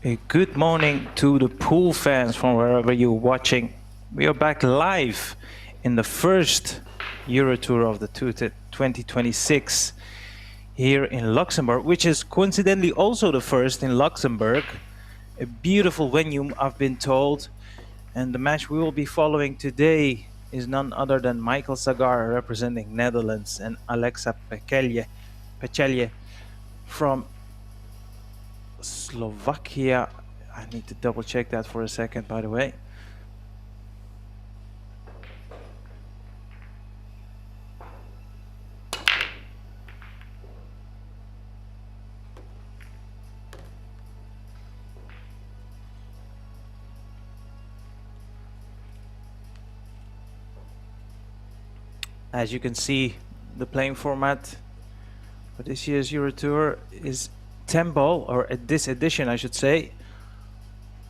A good morning to the pool fans from wherever you're watching. We are back live in the first EUROTOUR of the 2026 here in Luxembourg, which is coincidentally also the first in Luxembourg. A beautiful venue, I've been told. And the match we will be following today is none other than Michael Sagar representing Netherlands and Alexa Pecelje from Slovakia. I need to double check that for a second, by the way. As you can see, the playing format for this year's EuroTour is 10 ball, or at this edition I should say.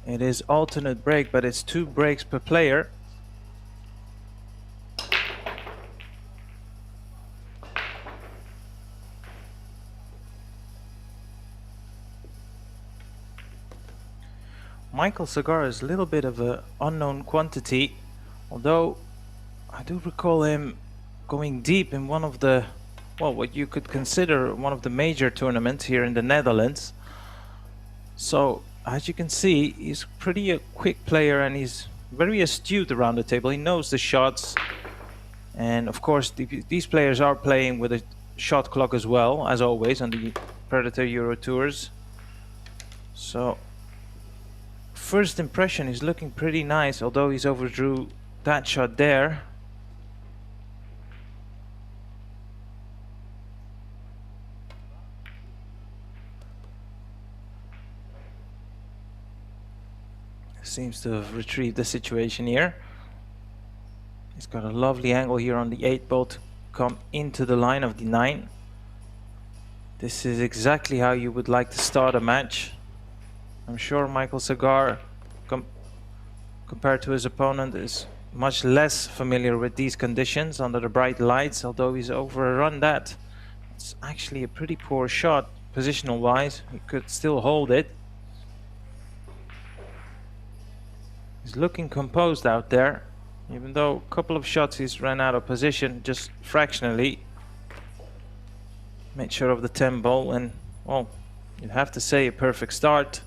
It is alternate break, but it's 2 breaks per player. Michael Sagar is a little bit of an unknown quantity, although I do recall him going deep in one of the, well, what you could consider one of the major tournaments here in the Netherlands. So as you can see, he's pretty a quick player and he's very astute around the table. He knows the shots, and of course these players are playing with a shot clock as well, as always on the Predator EuroTours. So first impression is looking pretty nice, although he's overdrew that shot there. Seems to have retrieved the situation here. He's got a lovely angle here on the 8 ball to come into the line of the 9. This is exactly how you would like to start a match. I'm sure Michael Sagar, compared to his opponent, is much less familiar with these conditions under the bright lights, although he's overrun that. It's actually a pretty poor shot, positional wise. He could still hold it. He's looking composed out there, even though a couple of shots he's ran out of position just fractionally. Made sure of the 10 ball, and well, you'd have to say a perfect start.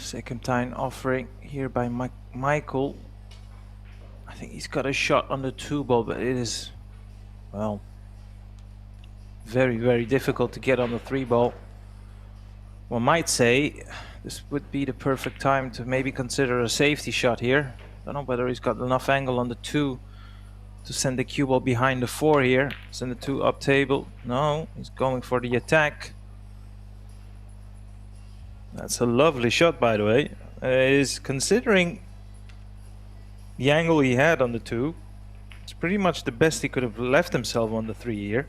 Second time offering here by Michael. I think he's got a shot on the 2 ball, but it is, well, very difficult to get on the 3 ball. One might say this would be the perfect time to maybe consider a safety shot here. Don't know whether he's got enough angle on the 2 to send the cue ball behind the 4 here. Send the 2 up table. No, he's going for the attack. That's a lovely shot, by the way. Is considering the angle he had on the 2, it's pretty much the best he could have left himself on the 3 here.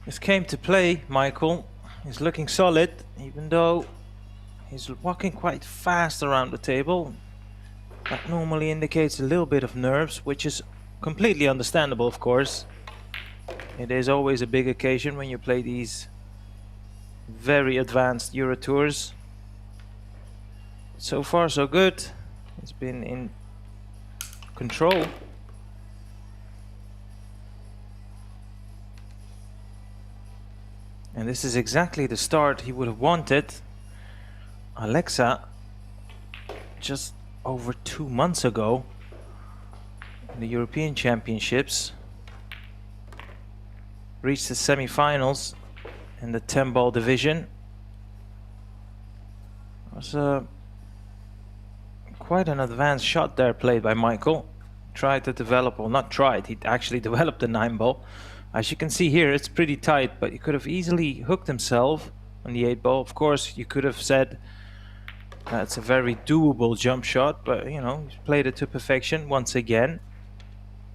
This came to play, Michael. He's looking solid, even though he's walking quite fast around the table. That normally indicates a little bit of nerves, which is completely understandable, of course. It is always a big occasion when you play these very advanced Euro Tours. So far, so good. He's been in control. And this is exactly the start he would have wanted. Alexa, just over 2 months ago, in the European Championships, reached the semi-finals in the 10-ball division. It was quite an advanced shot there played by Michael. Tried to develop, well, not tried, he actually developed the 9-ball. As you can see here, it's pretty tight, but he could have easily hooked himself on the 8-ball. Of course, you could have said it's a very doable jump shot, but you know, he's played it to perfection once again.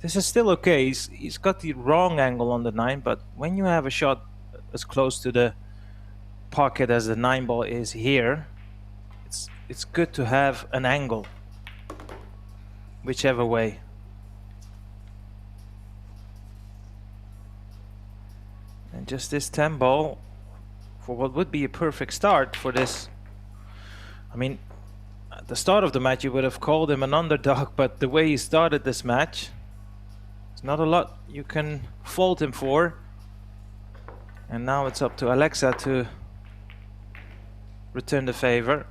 This is still okay. He's got the wrong angle on the 9, but when you have a shot as close to the pocket as the 9-ball is here, it's good to have an angle, whichever way. And just this 10-ball for what would be a perfect start for this. I mean, at the start of the match you would have called him an underdog, but the way he started this match, there's not a lot you can fault him for. And now it's up to Alexa to return the favor.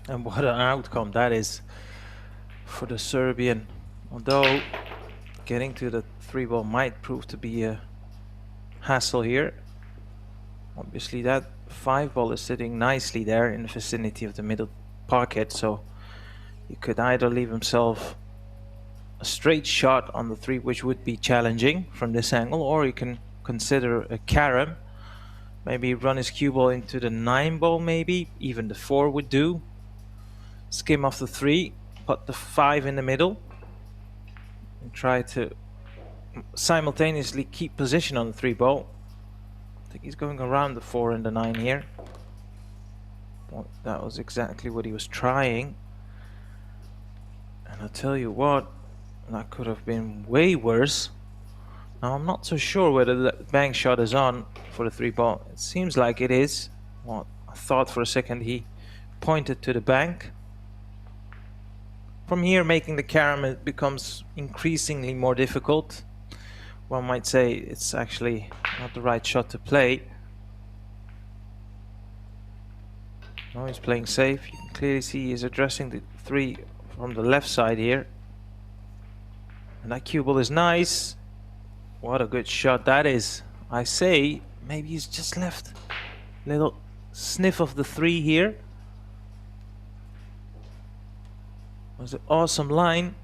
And what an outcome that is for the Serbian. Although getting to the 3-ball might prove to be a hassle here. Obviously that 5-ball is sitting nicely there in the vicinity of the middle pocket, so he could either leave himself a straight shot on the 3, which would be challenging from this angle, or he can consider a carom. Maybe run his cue ball into the 9-ball, maybe even the 4 would do. Skim off the 3, put the 5 in the middle, and try to simultaneously keep position on the 3-ball. I think he's going around the 4 and the 9 here. Well, that was exactly what he was trying. And I'll tell you what, that could have been way worse. Now I'm not so sure whether the bank shot is on for the 3-ball. It seems like it is. Well, I thought for a second he pointed to the bank. From here, making the carom, it becomes increasingly more difficult. One might say it's actually not the right shot to play. Now he's playing safe. You can clearly see he's addressing the 3 from the left side here. And that cue ball is nice. What a good shot that is. I say, maybe he's just left a little sniff of the 3 here. Was an awesome line.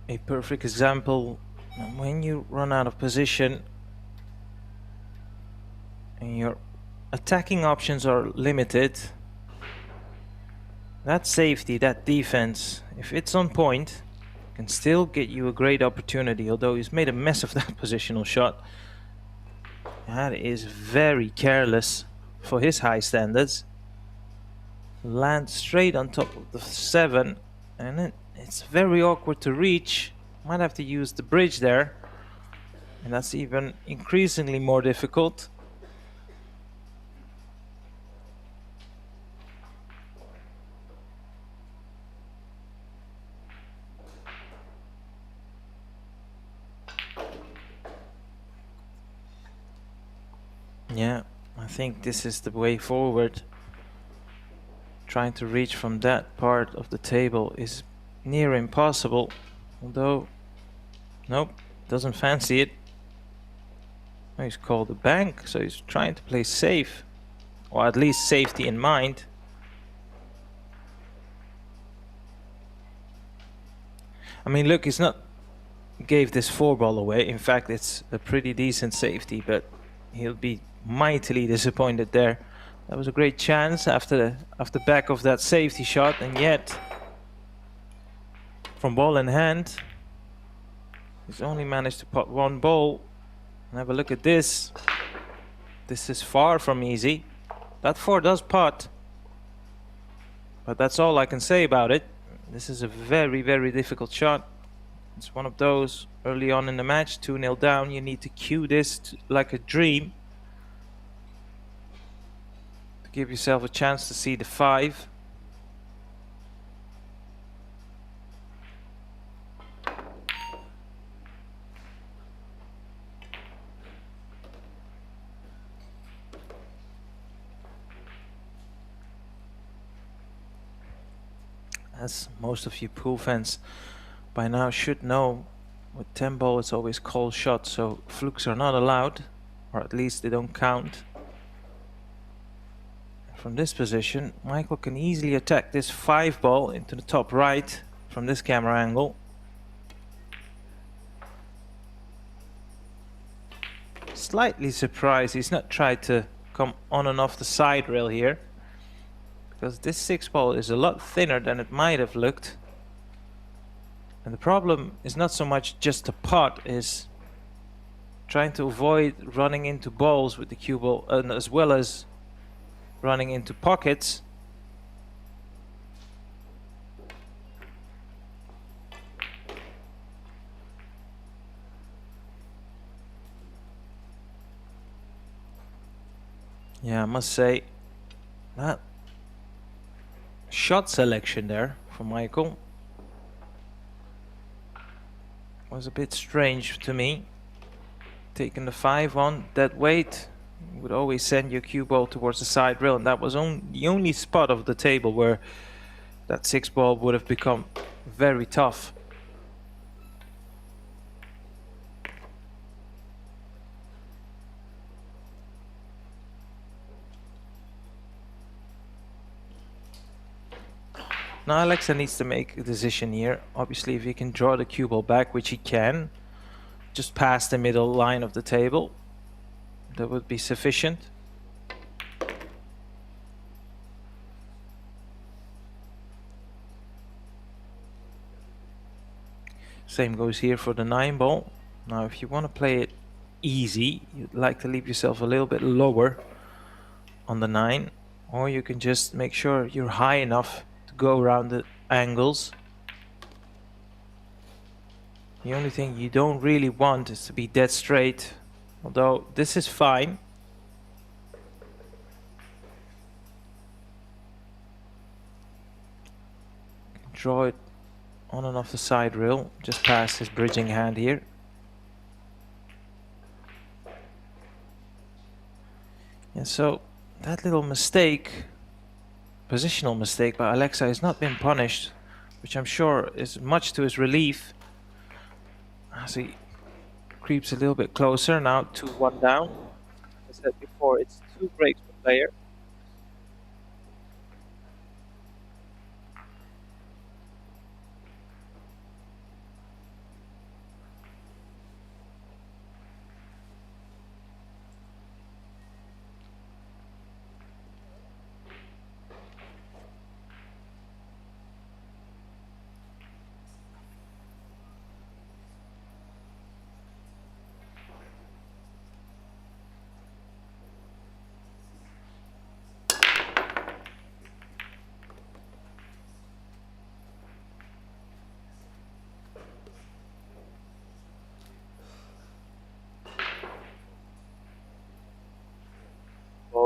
A perfect example when you run out of position and your attacking options are limited. That safety, that defense, if it's on point, can still get you a great opportunity. Although he's made a mess of that positional shot. That is very careless for his high standards. Land straight on top of the 7, and it's very awkward to reach. Might have to use the bridge there, and that's even increasingly more difficult. Yeah, I think this is the way forward. Trying to reach from that part of the table is near impossible, although nope, doesn't fancy it. He's called a bank, so he's trying to play safe, or at least safety in mind. I mean, look, he's not gave this 4-ball away. In fact, it's a pretty decent safety, but he'll be mightily disappointed there. That was a great chance after back of that safety shot, and yet from ball in hand, he's only managed to pot 1 ball. And have a look at this. This is far from easy. That 4 does pot, but that's all I can say about it. This is a very, very difficult shot. It's one of those early on in the match, 2-0 down. You need to cue this like a dream to give yourself a chance to see the 5. As most of you pool fans by now should know, with 10 ball it's always call shot, so flukes are not allowed, or at least they don't count. From this position, Michael can easily attack this 5 ball into the top right from this camera angle. Slightly surprised he's not tried to come on and off the side rail here, because this 6 ball is a lot thinner than it might have looked. And the problem is not so much just the pot, is trying to avoid running into balls with the cue ball, and as well as running into pockets. Yeah, I must say that shot selection there from Michael was a bit strange to me. Taking the 5 on that weight would always send your cue ball towards the side rail, and that was the only spot of the table where that 6 ball would have become very tough. Now Alexa needs to make a decision here. Obviously, if he can draw the cue ball back, which he can, just past the middle line of the table, that would be sufficient. Same goes here for the 9 ball. Now, if you want to play it easy, you'd like to leave yourself a little bit lower on the 9, or you can just make sure you're high enough go around the angles. The only thing you don't really want is to be dead straight, although this is fine. Draw it on and off the side rail, just past his bridging hand here. And so that little mistake, positional mistake by Alexa, has not been punished, which I'm sure is much to his relief, as he creeps a little bit closer. Now 2-1 down. As I said before, it's 2 breaks per player.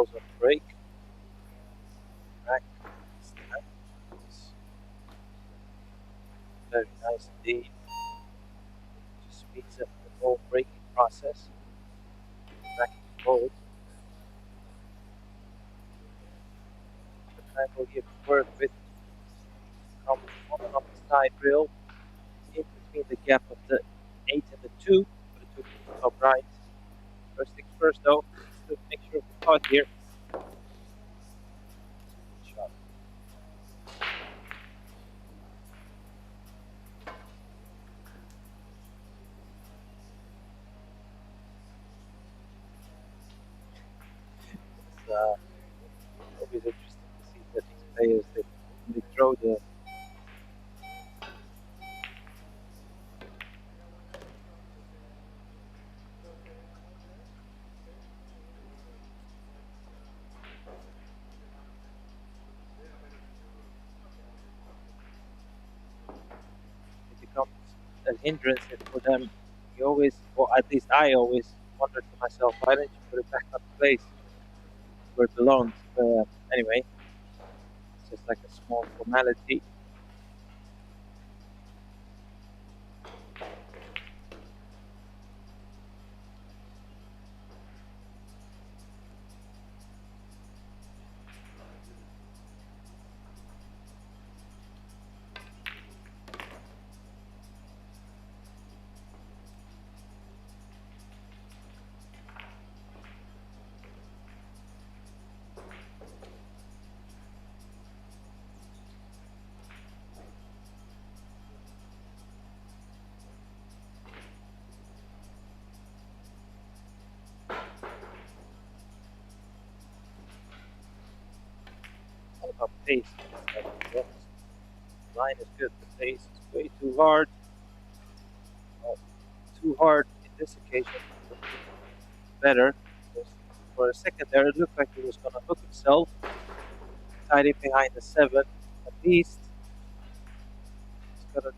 balls on break. Back. Snap. Very nice indeed. Just speeds up the ball breaking process. Back and forward. The triangle here to work with comes on and off the side rail in between the gap of the 8 and the 2 for the 2 top right. First things first though, let's make sure of the caught here. Good shot. It's always interesting to see that these players they throw the becomes a hindrance for them. You always, or at least I always wonder to myself, why don't you put it back on place where it belongs? Anyway, it's just like a small formality. All about pace. The line is good, the pace is way too hard. Well, too hard in this occasion. Better. For a second there, it looked like he was going to hook himself. Tied it behind the 7, at least. He's got to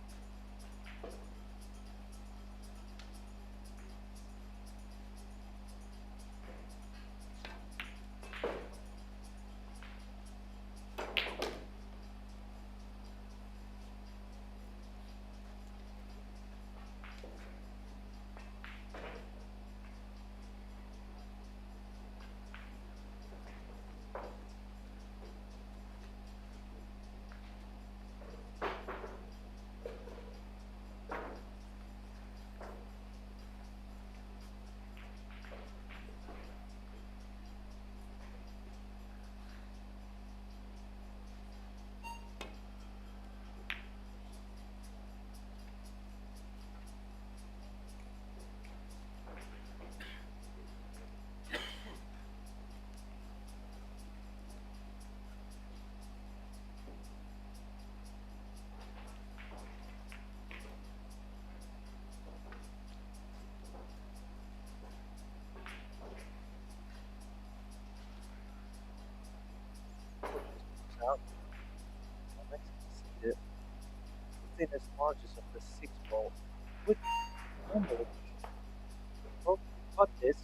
out. Next, see the thinnest margins of the 6 ball. Would normally cut this.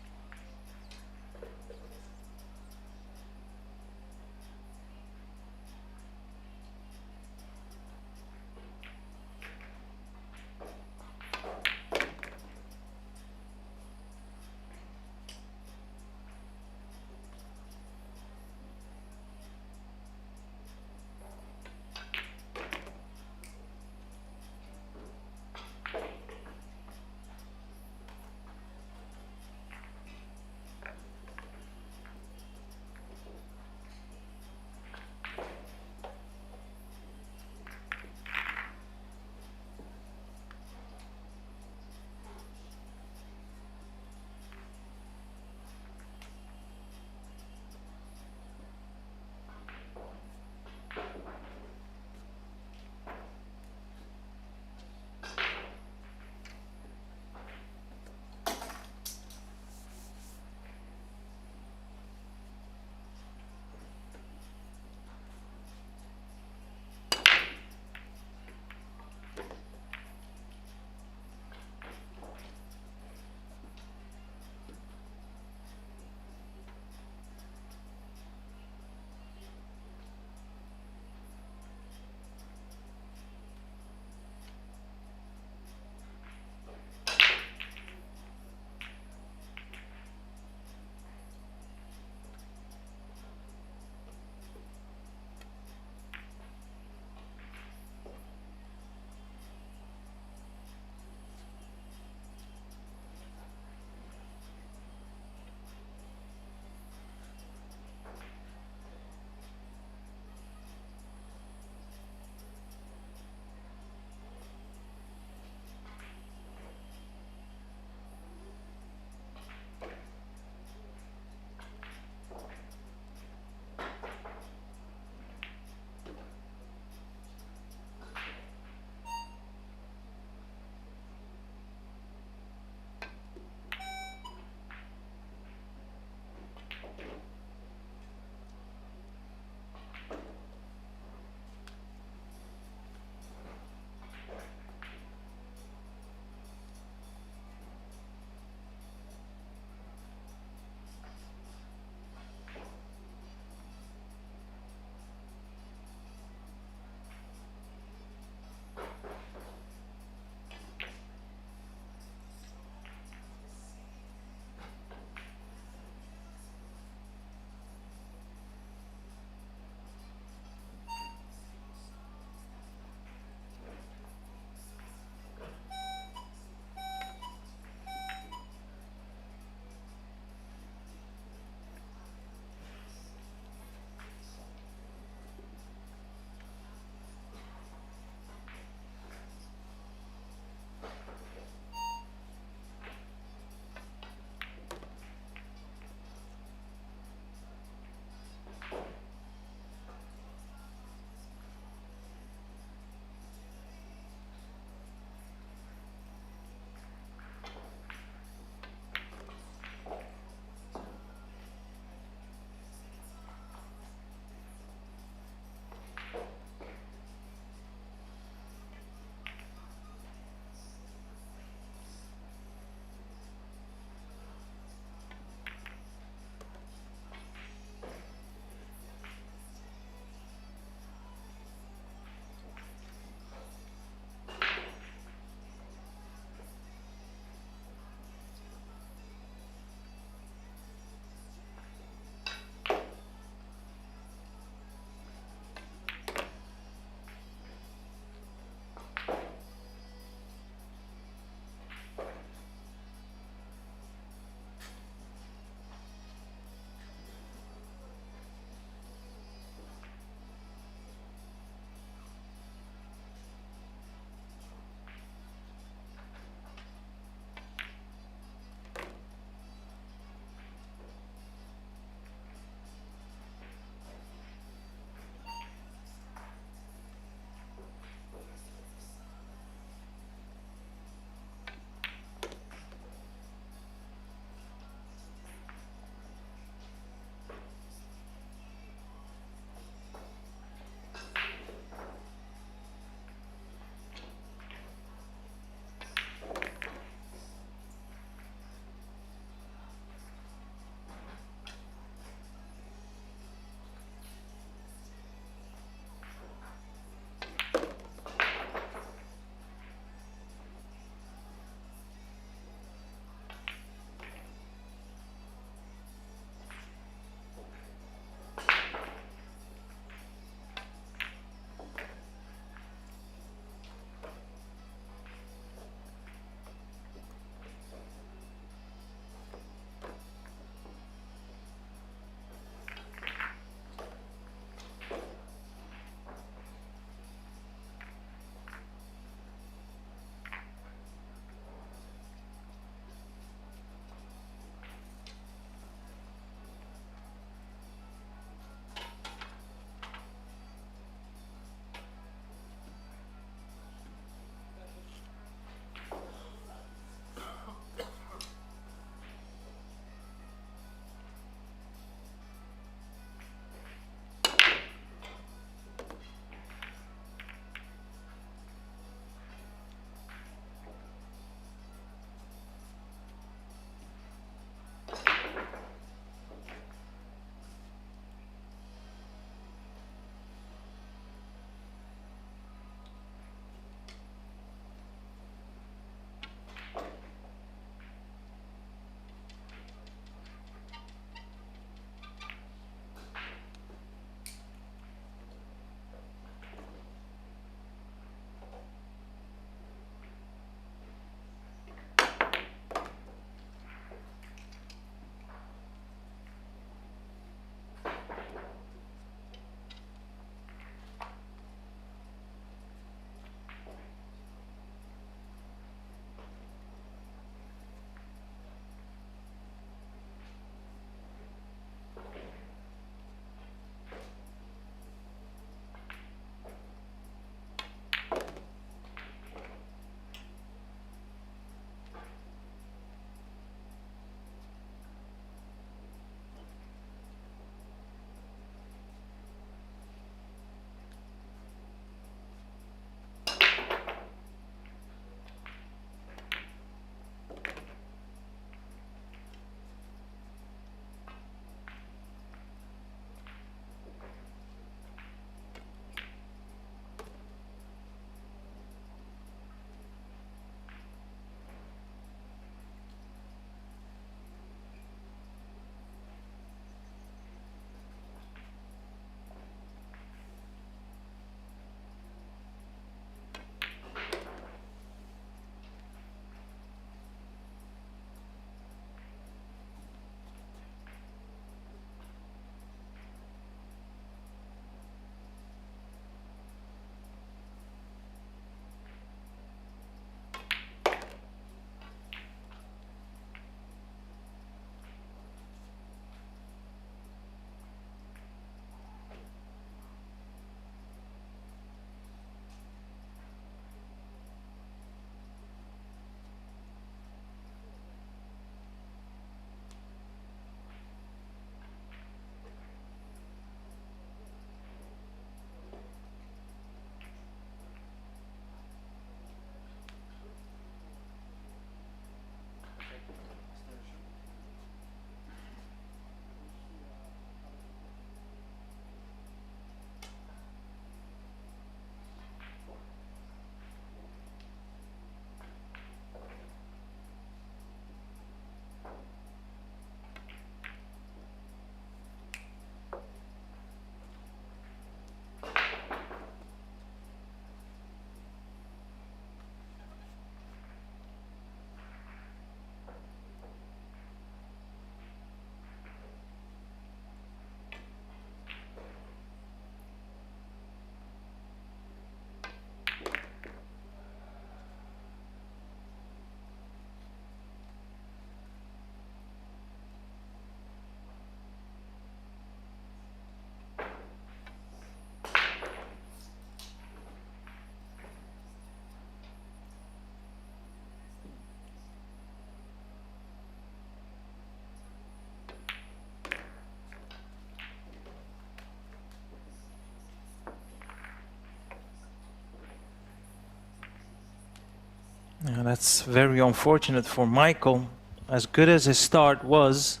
And that's very unfortunate for Michael. As good as his start was,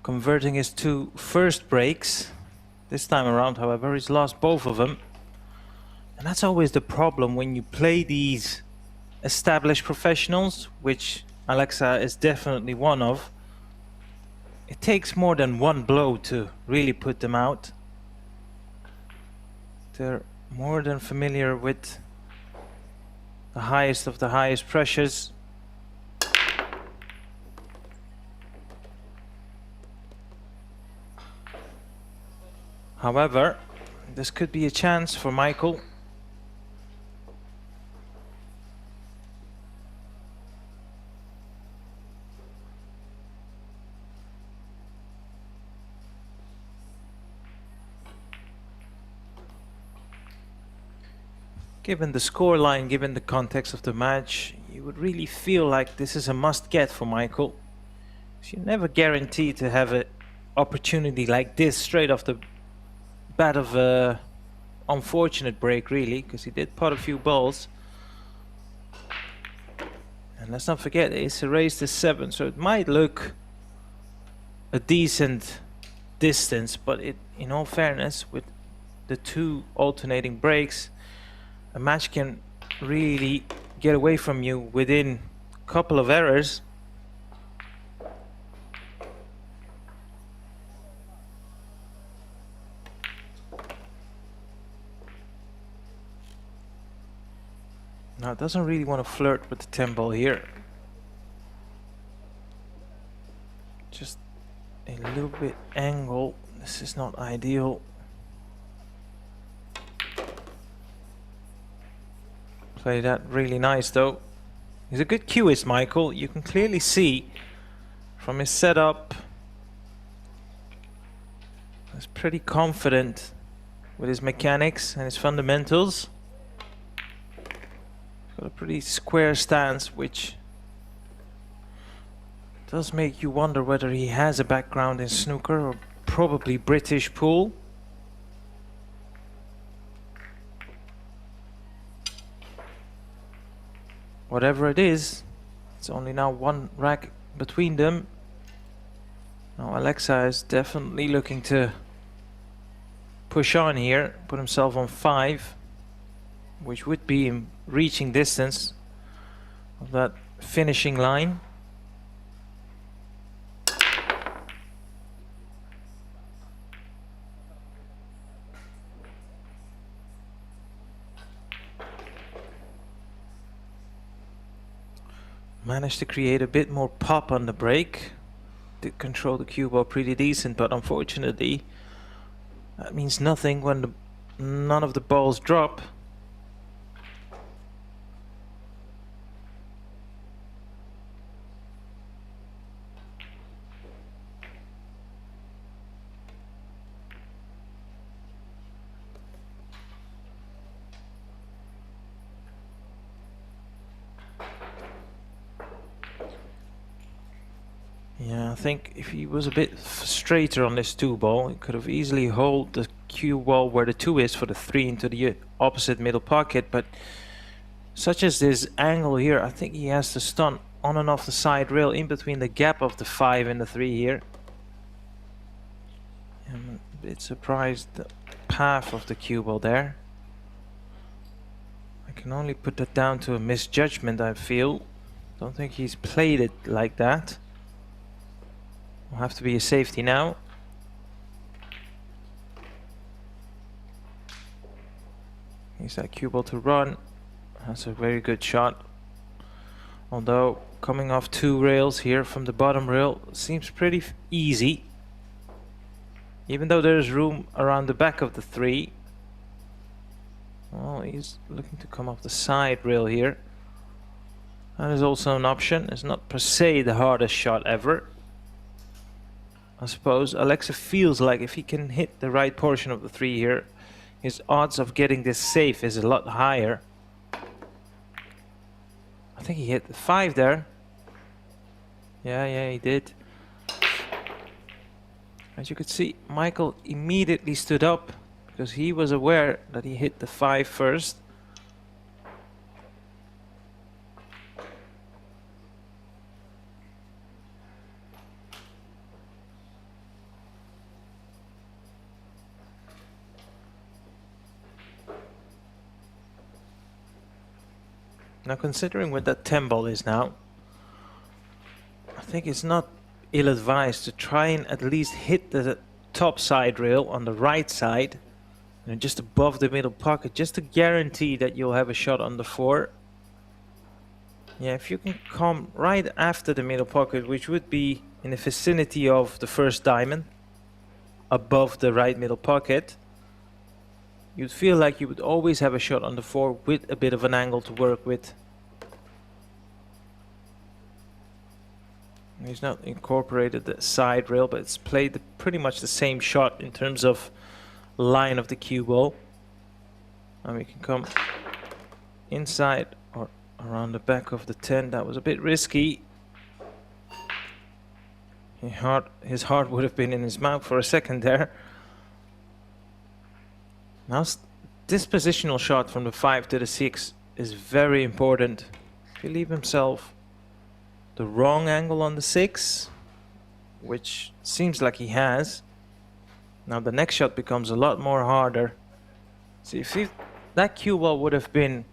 converting his 2 first breaks, this time around, however, he's lost both of them. And that's always the problem when you play these established professionals, which Alexa is definitely one of. It takes more than one blow to really put them out. They're more than familiar with the highest of the highest pressures. However, this could be a chance for Michael. Given the scoreline, given the context of the match, you would really feel like this is a must-get for Michael. So you're never guaranteed to have an opportunity like this straight off the bat of a unfortunate break, really, because he did pot a few balls. And let's not forget, it's a race to 7, so it might look a decent distance, but in all fairness, with the 2 alternating breaks, a match can really get away from you within a couple of errors. Now it doesn't really want to flirt with the 10 ball here. Just a little bit angle. This is not ideal. Play that really nice though. He's a good cueist, Michael. You can clearly see from his setup. He's pretty confident with his mechanics and his fundamentals. Got a pretty square stance, which does make you wonder whether he has a background in snooker or probably British pool. Whatever it is, it's only now 1 rack between them. Now Alexa is definitely looking to push on here, put himself on 5, which would be in reaching distance of that finishing line. Managed to create a bit more pop on the break. Did control the cue ball pretty decent, but unfortunately that means nothing when none of the balls drop. Yeah, I think if he was a bit straighter on this 2 ball, he could have easily held the cue ball where the 2 is for the 3 into the opposite middle pocket, but such as this angle here, I think he has to stunt on and off the side rail in between the gap of the 5 and the 3 here. I'm a bit surprised the path of the cue ball there. I can only put that down to a misjudgment, I feel. Don't think he's played it like that. Will have to be a safety now. Use that cue ball to run. That's a very good shot. Although coming off 2 rails here from the bottom rail seems pretty easy. Even though there's room around the back of the 3. Well, he's looking to come off the side rail here. That is also an option. It's not per se the hardest shot ever. I suppose Alexa feels like if he can hit the right portion of the 3 here, his odds of getting this safe is a lot higher. I think he hit the 5 there. Yeah, he did. As you could see, Michael immediately stood up because he was aware that he hit the 5 first. Now, considering where that 10 ball is now, I think it's not ill-advised to try and at least hit the top side rail on the right side, and just above the middle pocket, just to guarantee that you'll have a shot on the 4. Yeah, if you can come right after the middle pocket, which would be in the vicinity of the first diamond, above the right middle pocket, you'd feel like you would always have a shot on the 4 with a bit of an angle to work with. He's not incorporated the side rail, but it's played pretty much the same shot in terms of line of the cue ball. And we can come inside or around the back of the 10. That was a bit risky. His heart would have been in his mouth for a second there. Now this positional shot from the 5 to the 6 is very important. If he leave himself the wrong angle on the 6, which seems like he has, now the next shot becomes a lot more harder. See, if that cue ball would have been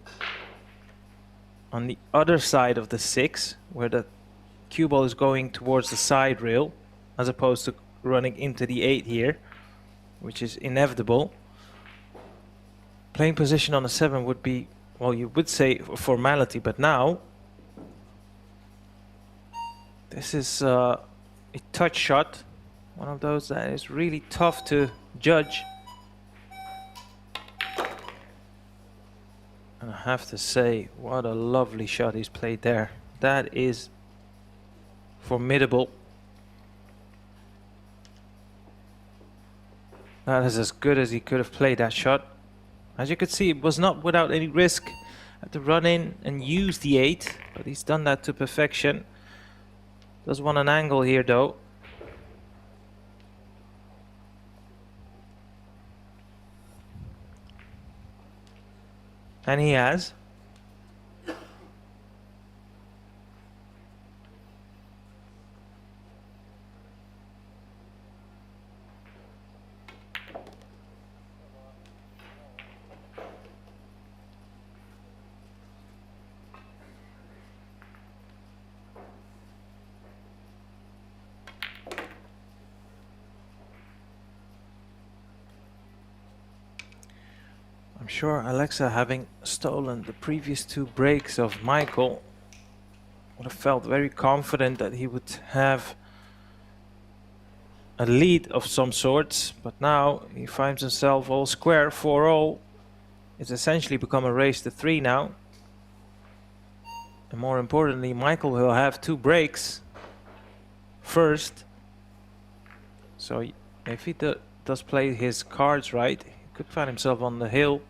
on the other side of the 6, where the cue ball is going towards the side rail, as opposed to running into the 8 here, which is inevitable, playing position on the 7 would be, well, you would say a formality, but now this is a touch shot, one of those that is really tough to judge. And I have to say, what a lovely shot he's played there. That is formidable. That is as good as he could have played that shot. As you could see, it was not without any risk. Had to run in and use the 8, but he's done that to perfection. Does want an angle here though. And he has. I'm sure Alexa, having stolen the previous 2 breaks of Michael, would have felt very confident that he would have a lead of some sorts, but now he finds himself all square, 4-0. It's essentially become a race to 3 now. And more importantly, Michael will have 2 breaks first. So if he does play his cards right, he could find himself on the hill.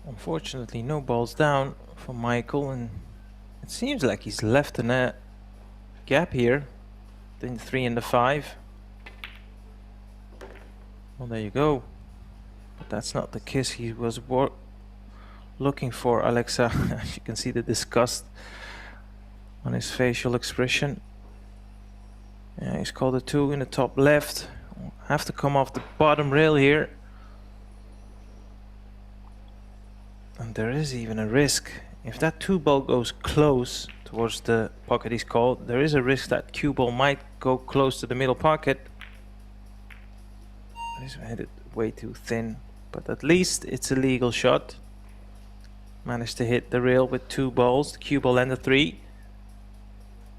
Unfortunately, no balls down for Michael, and it seems like he's left a gap here between the 3 and the 5. Well, there you go. But that's not the kiss he was looking for, Alexa. As you can see the disgust on his facial expression. Yeah, he's called a 2 in the top left. Have to come off the bottom rail here. And there is even a risk. If that 2 ball goes close towards the pocket he's called, there is a risk that cue ball might go close to the middle pocket. He's headed way too thin, but at least it's a legal shot. Managed to hit the rail with 2 balls, the cue ball and the 3.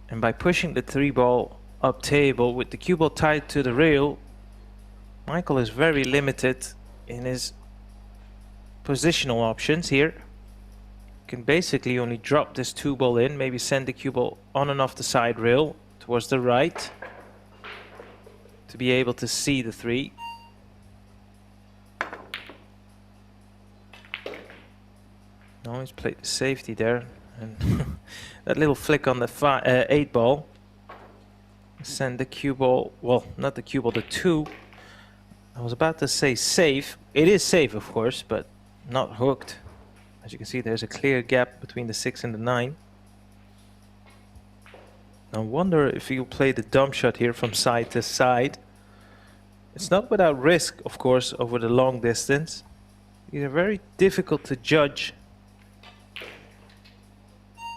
And by pushing the 3 ball up table with the cue ball tied to the rail, Michael is very limited in his positional options here. Can basically only drop this 2-ball in, maybe send the cue ball on and off the side rail towards the right to be able to see the 3. No, he's played the safety there, and that little flick on the 8-ball. Send the cue ball, well, not the cue ball, the 2. I was about to say safe. It is safe, of course, but not hooked. As you can see, there's a clear gap between the 6 and the 9. I wonder if you play the dump shot here from side to side. It's not without risk, of course, over the long distance. These are very difficult to judge.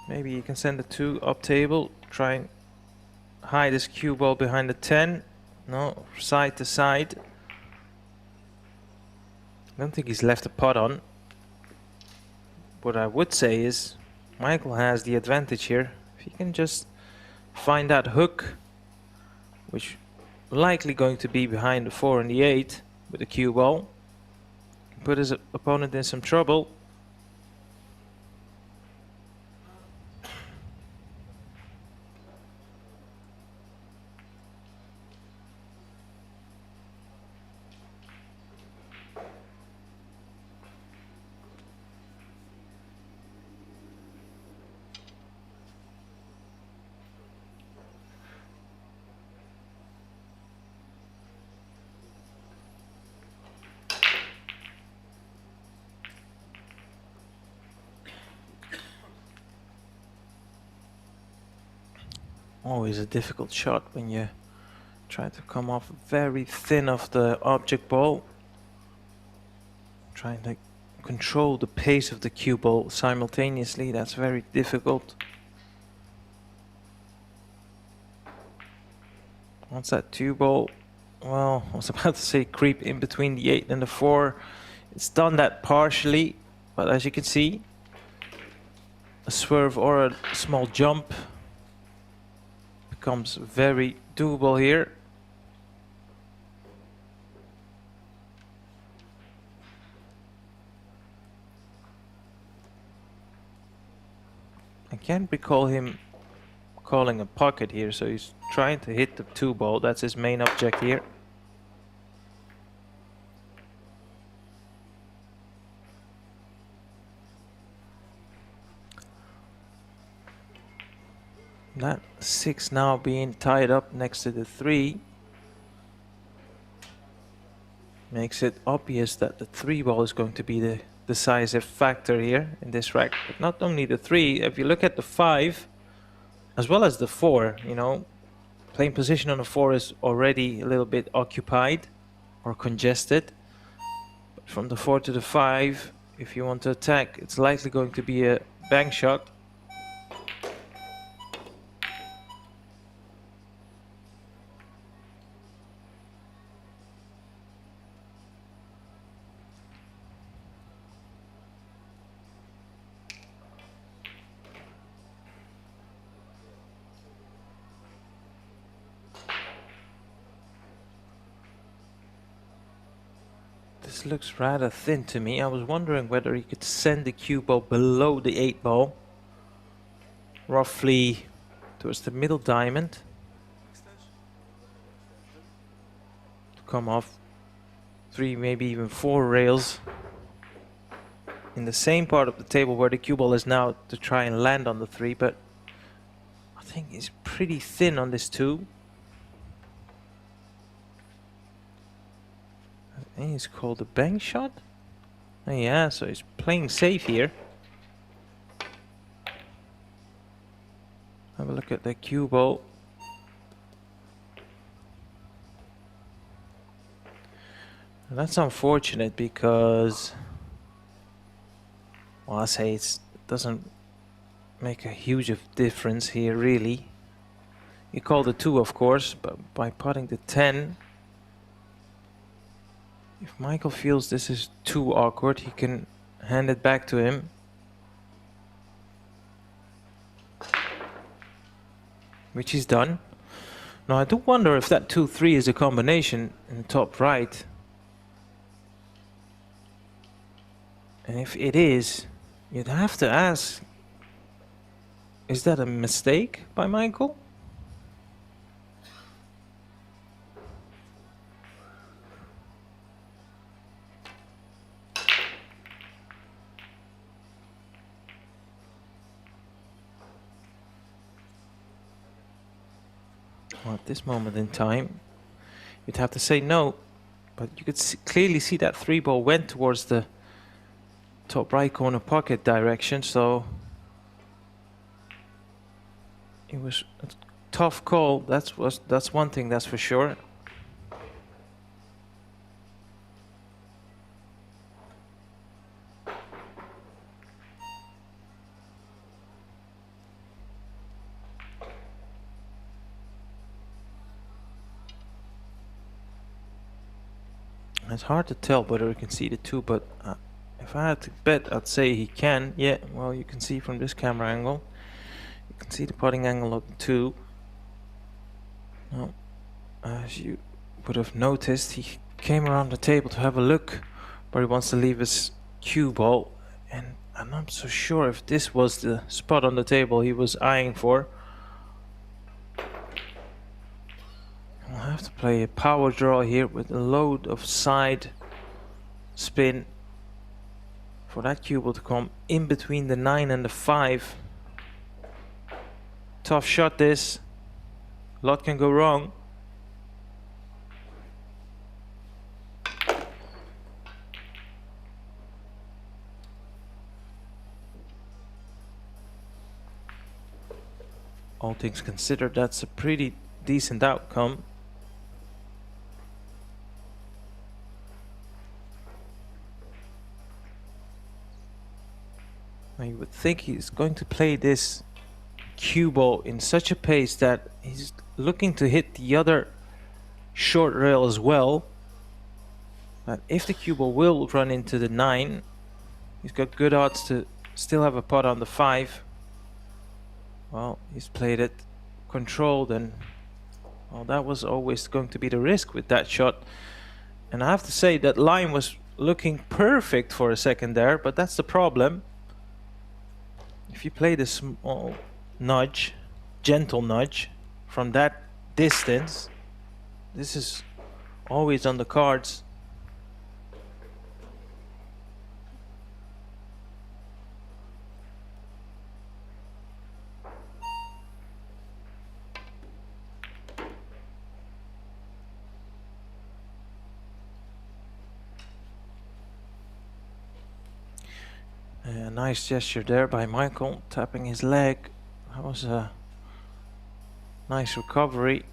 Maybe you can send the 2 up table, try and hide this cue ball behind the 10. No, side to side. I don't think he's left a pot on. What I would say is Michael has the advantage here. If he can just find that hook, which likely going to be behind the 4 and the 8 with the cue ball, can put his opponent in some trouble. Always a difficult shot when you try to come off very thin of the object ball. Trying to control the pace of the cue ball simultaneously, that's very difficult. Once that 2 ball, well, I was about to say creep in between the 8 and the 4. It's done that partially, but as you can see, a swerve or a small jump becomes very doable here. I can't recall him calling a pocket here, so he's trying to hit the 2 ball. That's his main object here. That 6 now being tied up next to the 3 makes it obvious that the 3 ball is going to be the decisive factor here in this rack. But not only the 3, if you look at the 5 as well as the 4, you know, playing position on the 4 is already a little bit occupied or congested. But from the 4 to the 5, if you want to attack, it's likely going to be a bank shot. This looks rather thin to me. I was wondering whether he could send the cue ball below the 8 ball, roughly towards the middle diamond, to come off 3, maybe even 4 rails in the same part of the table where the cue ball is now, to try and land on the 3. But I think he's pretty thin on this 2. And he's called a bank shot. Oh, yeah, so he's playing safe here. Have a look at the cue ball. And that's unfortunate because, well, I say it doesn't make a huge difference here, really. You call the 2, of course, but by putting the 10, if Michael feels this is too awkward, he can hand it back to him. Which he's done. Now I do wonder if that 2-3 is a combination in the top right. And if it is, you'd have to ask, is that a mistake by Michael? Well, at this moment in time, you'd have to say no, but you could clearly see that 3 ball went towards the top right corner pocket direction, so it was a tough call. That's one thing, that's for sure. It's hard to tell whether he can see the 2, but if I had to bet, I'd say he can. Yeah, well, you can see from this camera angle. You can see the putting angle of the 2. Now, as you would have noticed, he came around the table to have a look where he wants to leave his cue ball. And I'm not so sure if this was the spot on the table he was eyeing for. I'll have to play a power draw here with a load of side spin for that cue ball to come in between the 9 and the 5. Tough shot this. A lot can go wrong. All things considered, that's a pretty decent outcome. Now you would think he's going to play this cue ball in such a pace that he's looking to hit the other short rail as well. But if the cue ball will run into the 9, he's got good odds to still have a putt on the 5. Well, he's played it controlled, and well, that was always going to be the risk with that shot. And I have to say that line was looking perfect for a second there, but that's the problem. If you play the small nudge, gentle nudge from that distance, this is always on the cards. A nice gesture there by Michael, tapping his leg. That was a nice recovery.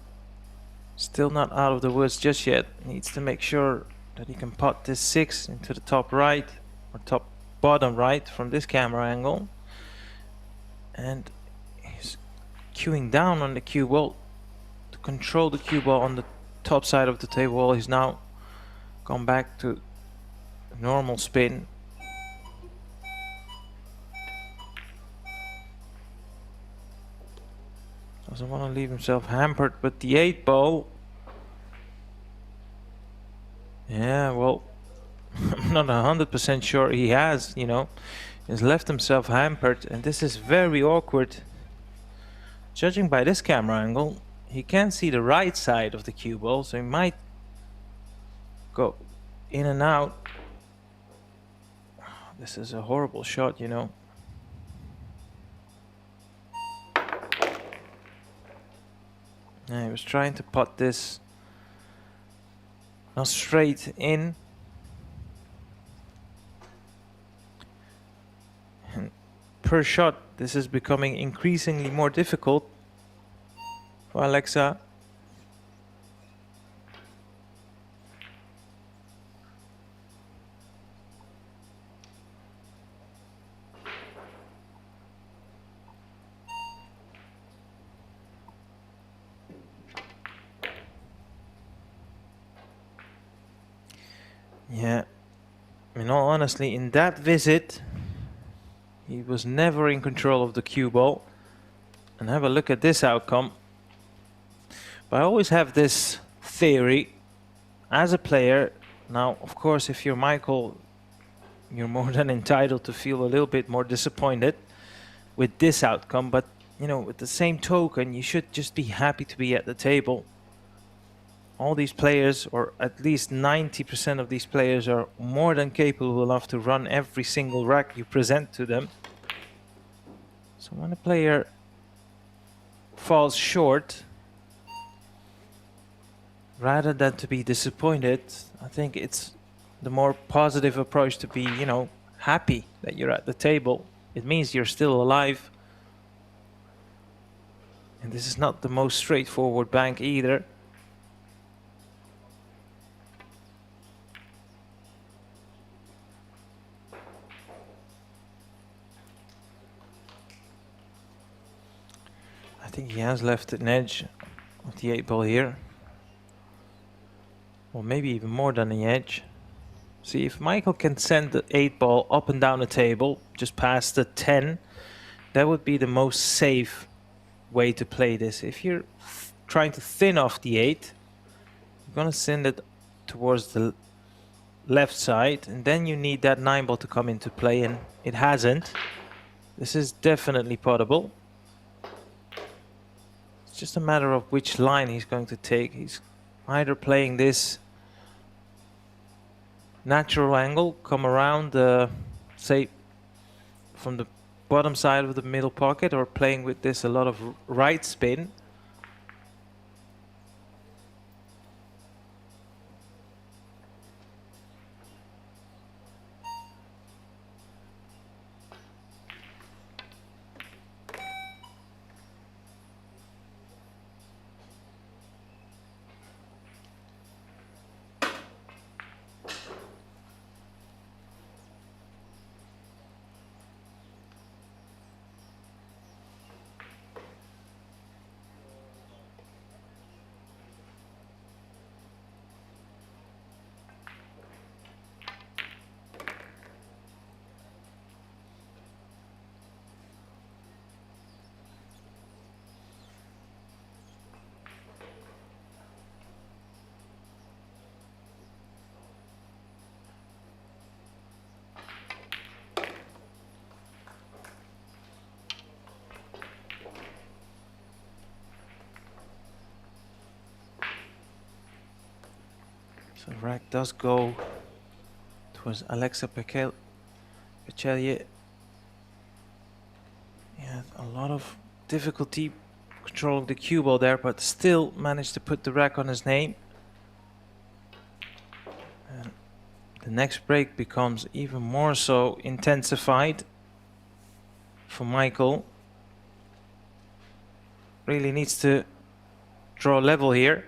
Still not out of the woods just yet. Needs to make sure that he can putt this 6 into the top right, or top bottom right from this camera angle. And he's cueing down on the cue ball to control the cue ball on the top side of the table. He's now gone back to normal spin. Doesn't want to leave himself hampered, but the 8 ball. Yeah, well, I'm not 100% sure he has, you know. He's left himself hampered, and this is very awkward. Judging by this camera angle, he can't see the right side of the cue ball, so he might go in and out. This is a horrible shot, you know. Yeah, he was trying to putt this not straight in. And per shot, this is becoming increasingly more difficult for Alexa. Yeah, in all honesty, in that visit, he was never in control of the cue ball. And have a look at this outcome. I always have this theory as a player. Now, of course, if you're Michael, you're more than entitled to feel a little bit more disappointed with this outcome. But, you know, with the same token, you should just be happy to be at the table. All these players, or at least 90% of these players, are more than capable enough to run every single rack you present to them. So when a player falls short, rather than to be disappointed, I think it's the more positive approach to be, you know, happy that you're at the table. It means you're still alive. And this is not the most straightforward bank either. I think he has left an edge of the 8 ball here. Or maybe even more than the edge. See, if Michael can send the 8 ball up and down the table, just past the 10, that would be the most safe way to play this. If you're trying to thin off the 8, you're going to send it towards the left side, and then you need that 9 ball to come into play, and it hasn't. This is definitely potable. It's just a matter of which line he's going to take. He's either playing this natural angle, come around, say, from the bottom side of the middle pocket, or playing with this a lot of right spin. So the rack does go towards Alexa Pechelier. He had a lot of difficulty controlling the cue ball there, but still managed to put the rack on his name. And the next break becomes even more so intensified for Michael. Really needs to draw level here.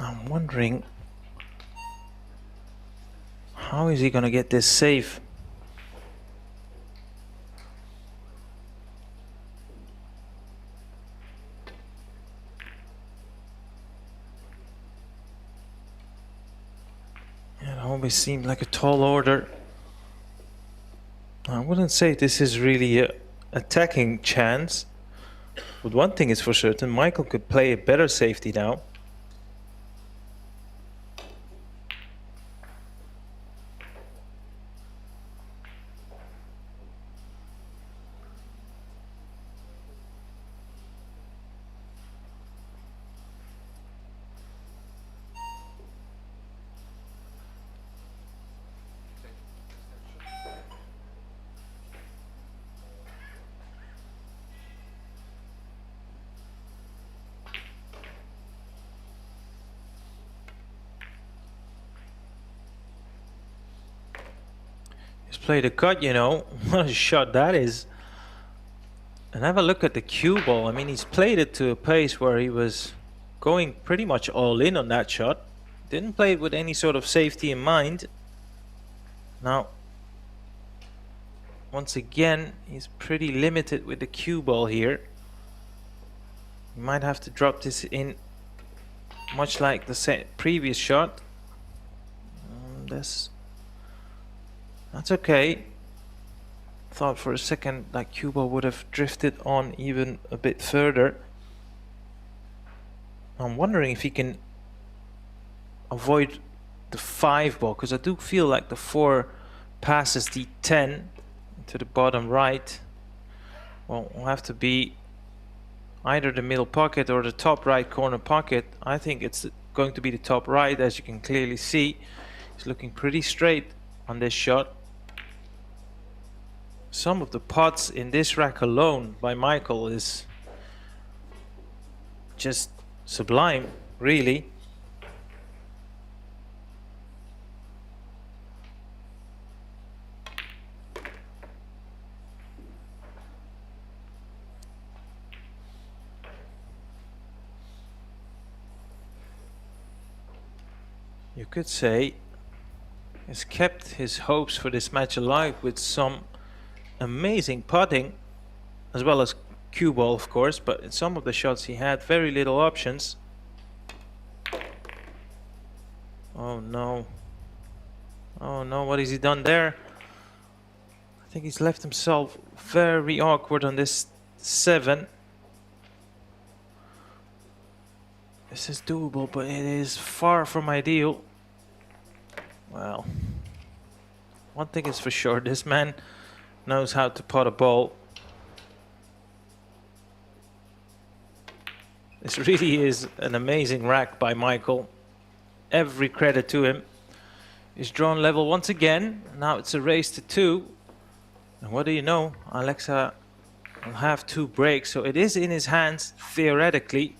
I'm wondering, how is he going to get this safe? Yeah, it always seemed like a tall order. I wouldn't say this is really a attacking chance, but one thing is for certain, Michael could play a better safety now. play the cut, you know. What a shot that is. And have a look at the cue ball. I mean, he's played it to a pace where he was going pretty much all in on that shot. Didn't play it with any sort of safety in mind. Now, once again, he's pretty limited with the cue ball here. He might have to drop this in, much like the previous shot. That's okay. Thought for a second that cue ball would have drifted on even a bit further. I'm wondering if he can avoid the 5 ball, because I do feel like the 4 passes the 10 to the bottom right. Well, will have to be either the middle pocket or the top right corner pocket. I think it's going to be the top right, as you can clearly see. He's looking pretty straight on this shot. Some of the pots in this rack alone by Michael is just sublime, really. You could say he's kept his hopes for this match alive with some amazing putting, as well as cue ball, of course, but in some of the shots he had very little options. Oh no. Oh no, what has he done there? I think he's left himself very awkward on this 7. This is doable, but it is far from ideal. Well, one thing is for sure, this man knows how to pot a ball. This really is an amazing rack by Michael. Every credit to him. He's drawn level once again. Now it's a race to 2. And what do you know? Alexa will have 2 breaks, so it is in his hands theoretically.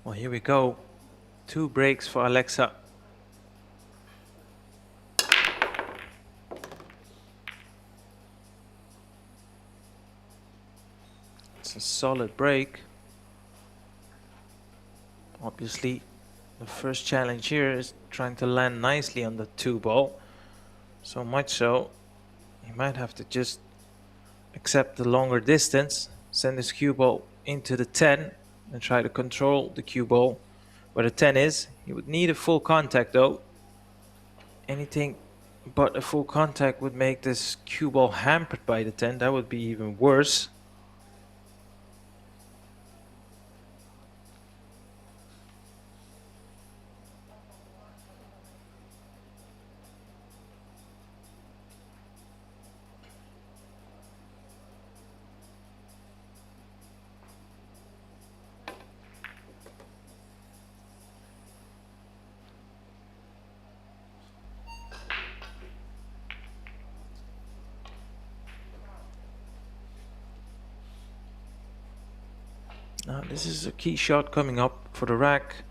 Well, here we go. 2 breaks for Alexa. It's a solid break. Obviously, the first challenge here is trying to land nicely on the 2 ball. So much so, he might have to just accept the longer distance, send his cue ball into the 10, and try to control the cue ball where the 10 is. He would need a full contact though. Anything but a full contact would make this cue ball hampered by the 10. That would be even worse. Now this is a key shot coming up for the rack.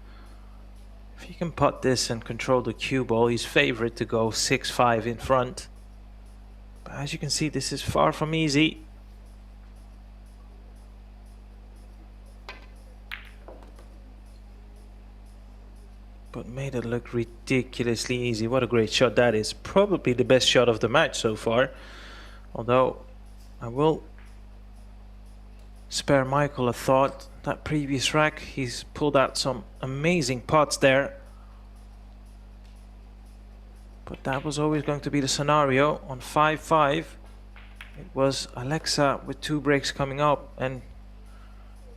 If he can putt this and control the cue ball, he's favourite to go 6-5 in front. But as you can see, this is far from easy. But made it look ridiculously easy. What a great shot that is. Probably the best shot of the match so far. Although I will spare Michael a thought. That previous rack, he's pulled out some amazing putts there. But that was always going to be the scenario. On 5-5, it was Alexa with 2 breaks coming up, and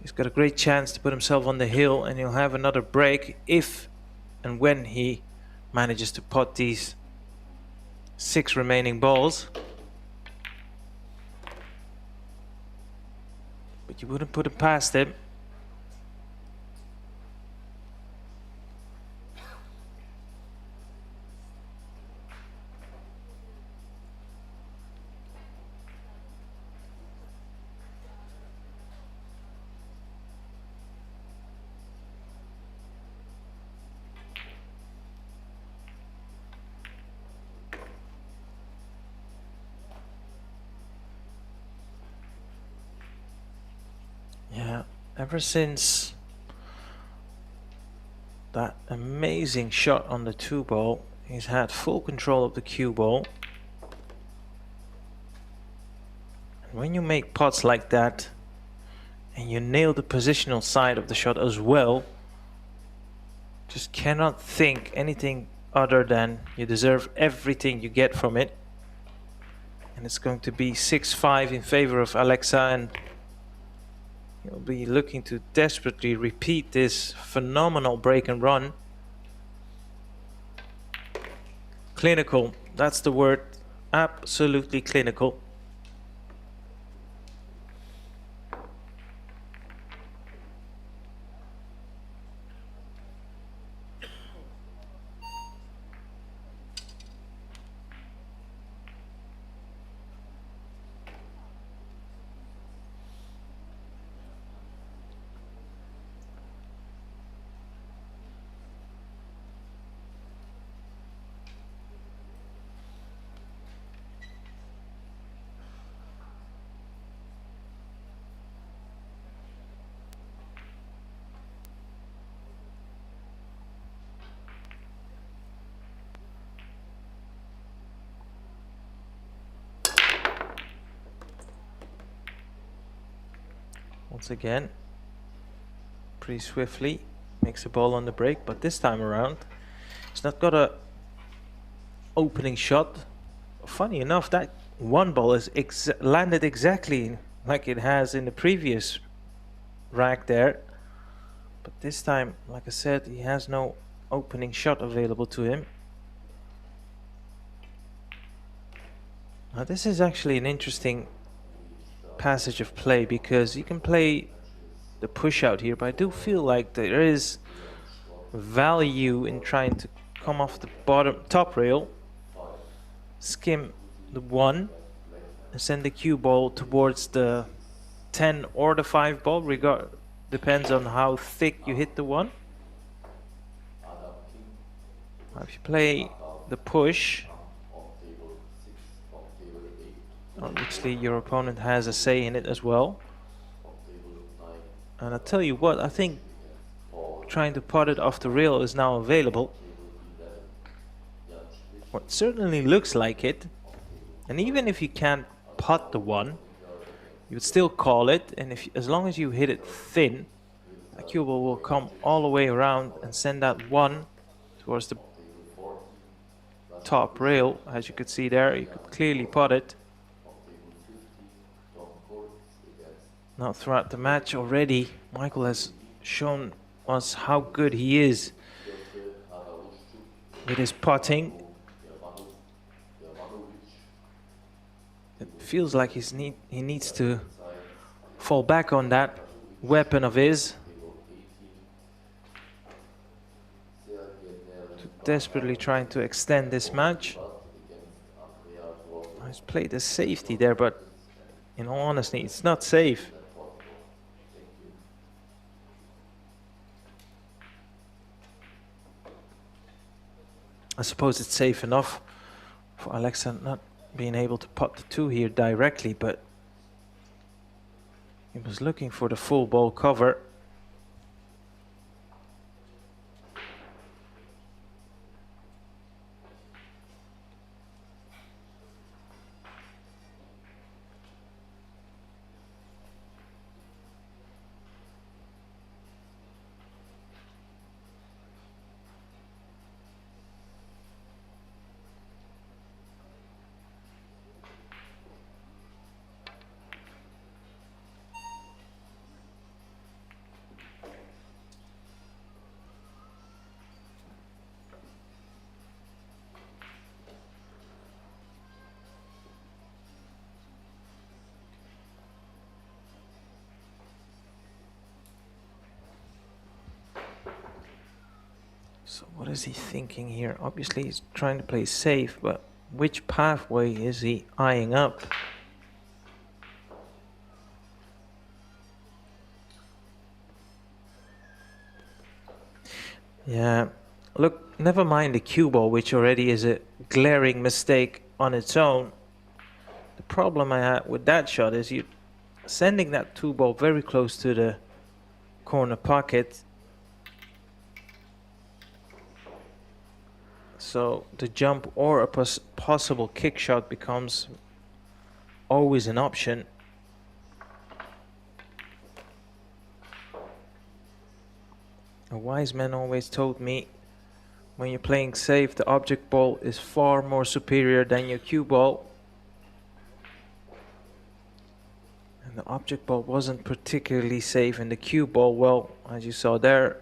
he's got a great chance to put himself on the hill, and he'll have another break if and when he manages to putt these 6 remaining balls. but you wouldn't put it past him. Yeah, ever since that amazing shot on the 2-ball, he's had full control of the cue ball. And when you make pots like that, and you nail the positional side of the shot as well, just cannot think anything other than you deserve everything you get from it. And it's going to be 6-5 in favor of Alexa, and he'll be looking to desperately repeat this phenomenal break and run. Clinical, that's the word. Absolutely clinical. Once again, pretty swiftly makes a ball on the break, but this time around he's not got a opening shot. Funny enough, that 1-ball is landed exactly like it has in the previous rack there, but this time, like I said, he has no opening shot available to him. Now this is actually an interesting passage of play, because you can play the push out here, but I do feel like there is value in trying to come off the top rail, skim the 1 and send the cue ball towards the 10 or the 5 ball, depends on how thick you hit the 1. If you play the push, obviously your opponent has a say in it as well. And I tell you what, I think trying to pot it off the rail is now available. Well, it certainly looks like it. And even if you can't pot the 1, you would still call it. And as long as you hit it thin, the cue ball will come all the way around and send that 1 towards the top rail. As you could see there, you could clearly pot it. Now throughout the match already, Michael has shown us how good he is with his potting. It feels like he needs to fall back on that weapon of his, desperately trying to extend this match. He's played a safety there, but in all honesty, it's not safe. I suppose it's safe enough for Alexa not being able to pot the 2 here directly, but he was looking for the full ball cover. So what is he thinking here? Obviously he's trying to play safe, but which pathway is he eyeing up? Yeah, look, never mind the cue ball, which already is a glaring mistake on its own. The problem I had with that shot is you sending that 2 ball very close to the corner pocket. So the jump or a possible kick shot becomes always an option. A wise man always told me, when you're playing safe, the object ball is far more superior than your cue ball. And the object ball wasn't particularly safe, and the cue ball, well, as you saw there,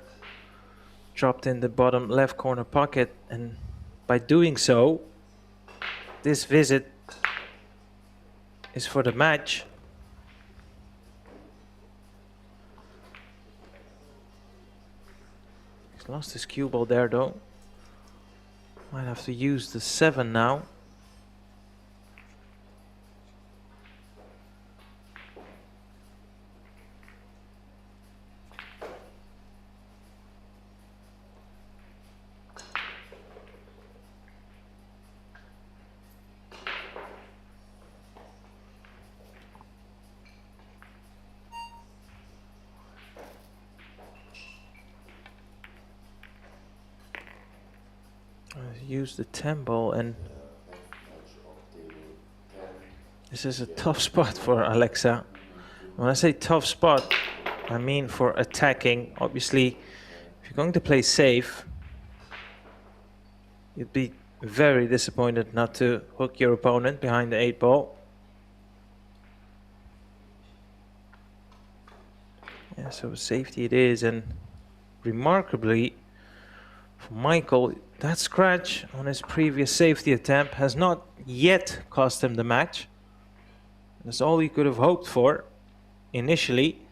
dropped in the bottom left corner pocket, and by doing so, this visit is for the match. He's lost his cue ball there though. Might have to use the 7 now. Use the 10 ball, and this is a tough spot for Alexa. When I say tough spot, I mean for attacking. Obviously, if you're going to play safe, you'd be very disappointed not to hook your opponent behind the 8 ball. Yeah, so safety it is, and remarkably for Michael, that scratch on his previous safety attempt has not yet cost him the match. That's all he could have hoped for initially.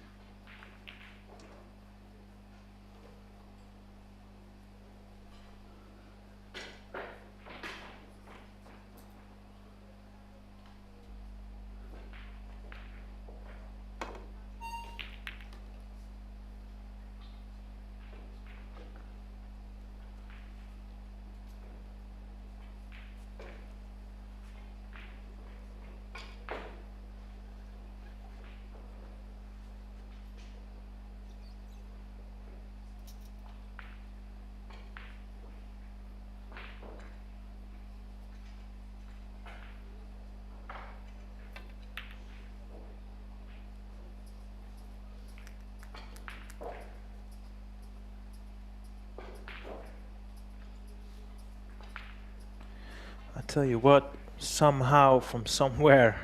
I tell you what, somehow from somewhere,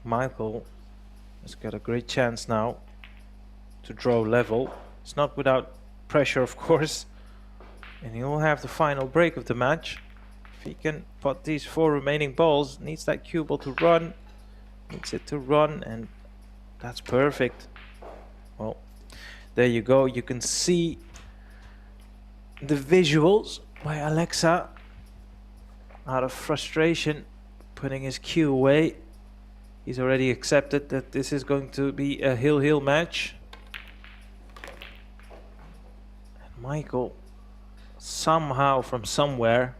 Michael has got a great chance now to draw level. It's not without pressure, of course, and he'll have the final break of the match. If he can pot these 4 remaining balls, needs that cue ball to run, needs it to run, and that's perfect. Well, there you go. You can see the visuals by Alexa, out of frustration, putting his cue away. He's already accepted that this is going to be a heel-heel match. And Michael, somehow from somewhere,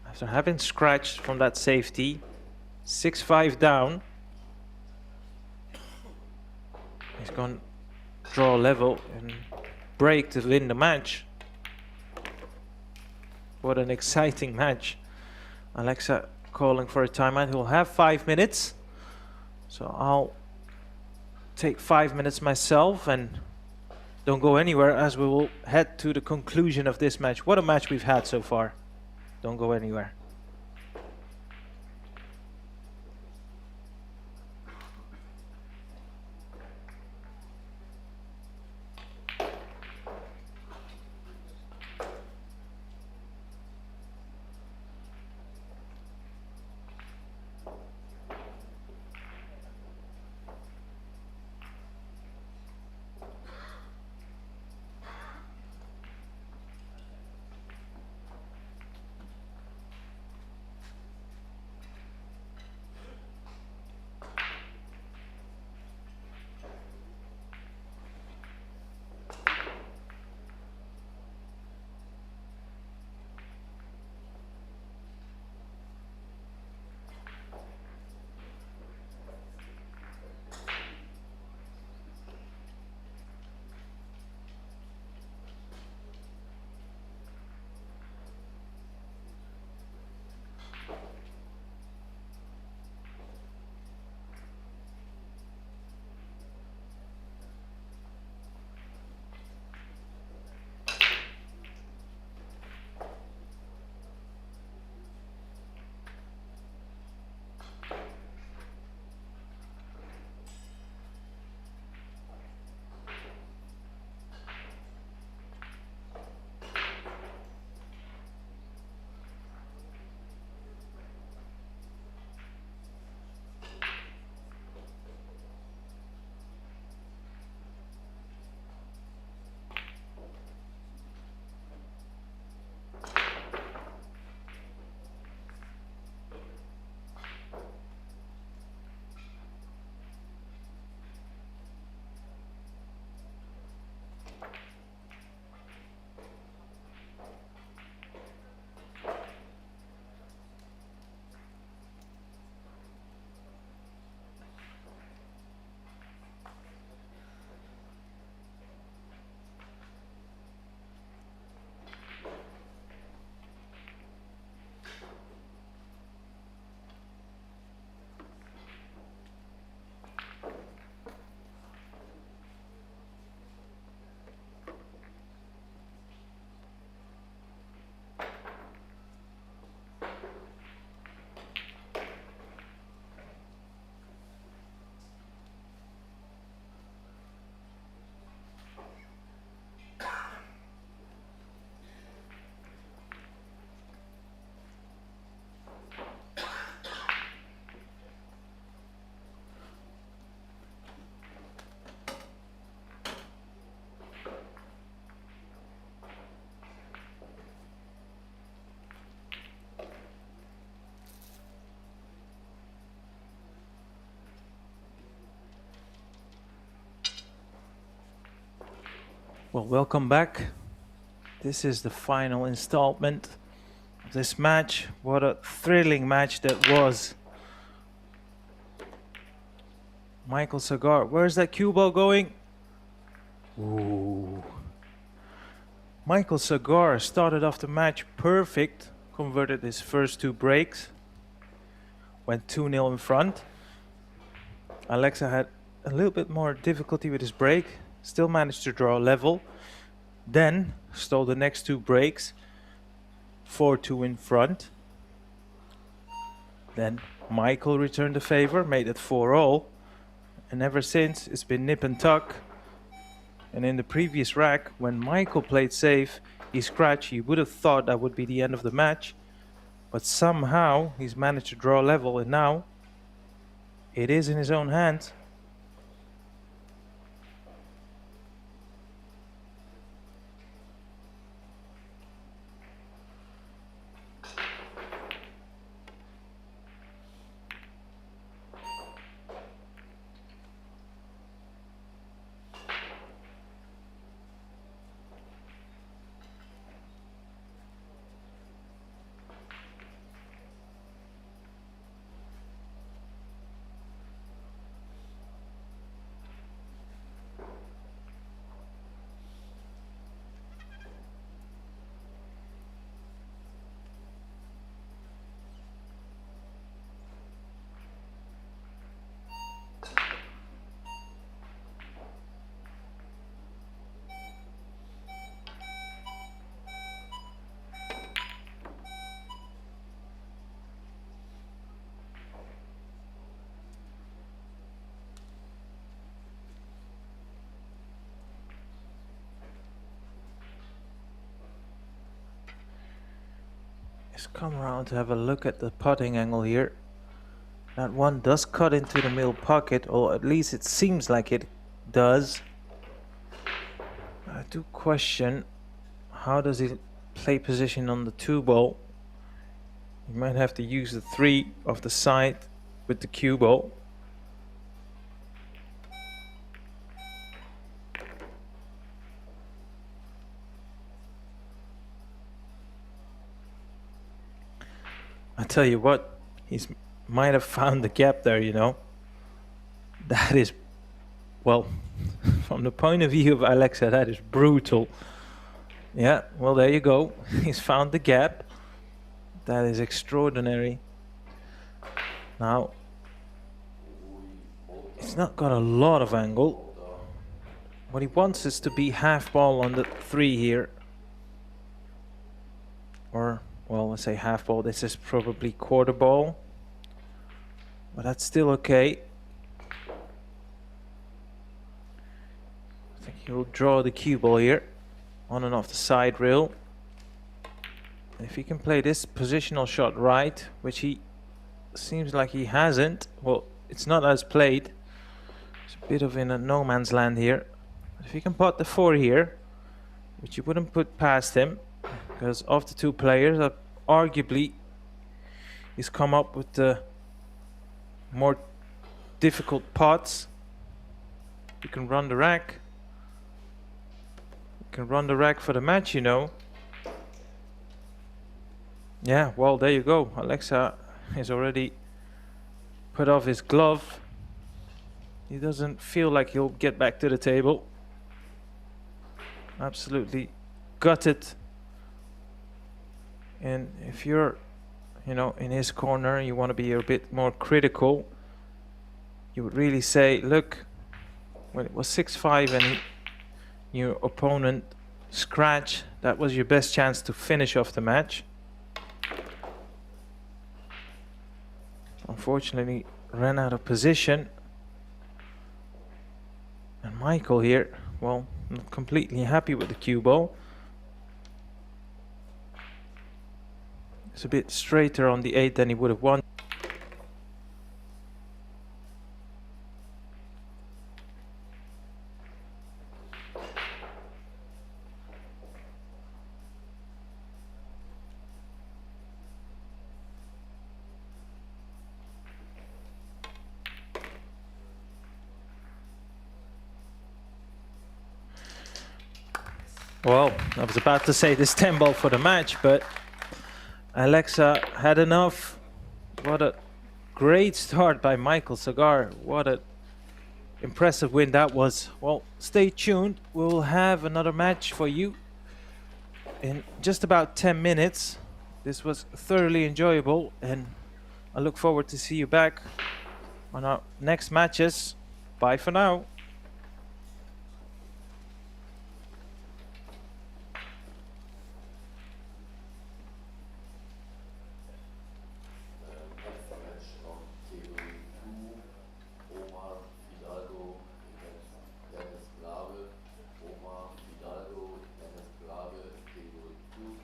after having scratched from that safety, 6-5 down, he's going to draw level and break to win the match. What an exciting match. Alexa calling for a timeout. He'll have 5 minutes. So I'll take 5 minutes myself, and don't go anywhere as we will head to the conclusion of this match. What a match we've had so far. Don't go anywhere. Well, welcome back. This is the final installment of this match. What a thrilling match that was. Michael Sagar, where's that cue ball going? Ooh. Michael Sagar started off the match perfect, converted his first 2 breaks, went 2-0 in front. Alexa had a little bit more difficulty with his break, still managed to draw level, then stole the next 2 breaks, 4-2 in front. Then Michael returned the favor, made it 4-all, and ever since it's been nip and tuck. And in the previous rack, when Michael played safe, he scratched. You would have thought that would be the end of the match, but somehow he's managed to draw level, and now it is in his own hands. Let's come around to have a look at the putting angle here. That one does cut into the middle pocket, or at least it seems like it does. I do question, how does he play position on the 2 ball? You might have to use the 3 of the side with the cue ball. I tell you what, he's might have found the gap there, you know. That is, well, from the point of view of Alexa, that is brutal. Yeah, well, there you go. He's found the gap. That is extraordinary. Now, it's not got a lot of angle. What he wants is to be half ball on the 3 here. Or, well, let's say half ball. This is probably quarter ball. But that's still okay. I think he'll draw the cue ball here. On and off the side rail. And if he can play this positional shot right, which he seems like he hasn't. Well, it's not as played. It's a bit of in a no man's land here. If he can pot the 4 here, which you wouldn't put past him, because of the 2 players that arguably he's come up with the more difficult pots. You can run the rack. You can run the rack for the match, you know. Yeah, well, there you go. Alexa is already put off his glove. He doesn't feel like he'll get back to the table. Absolutely gutted. And if you're, you know, in his corner, you want to be a bit more critical. You would really say, look, when it was 6-5 and your opponent scratched, that was your best chance to finish off the match. Unfortunately, ran out of position. And Michael here, well, not completely happy with the cue ball. It's a bit straighter on the 8 than he would have wanted. Well, I was about to say this 10 ball for the match, but Alexa had enough. What a great start by Michael Sagar. What a impressive win that was. Well, stay tuned. We'll have another match for you in just about 10 minutes. This was thoroughly enjoyable, and I look forward to see you back on our next matches. Bye for now. Next match on table 2, Omar Fidalgo against Dennis Blave. Omar Fidalgo, Dennis Blave, table 2.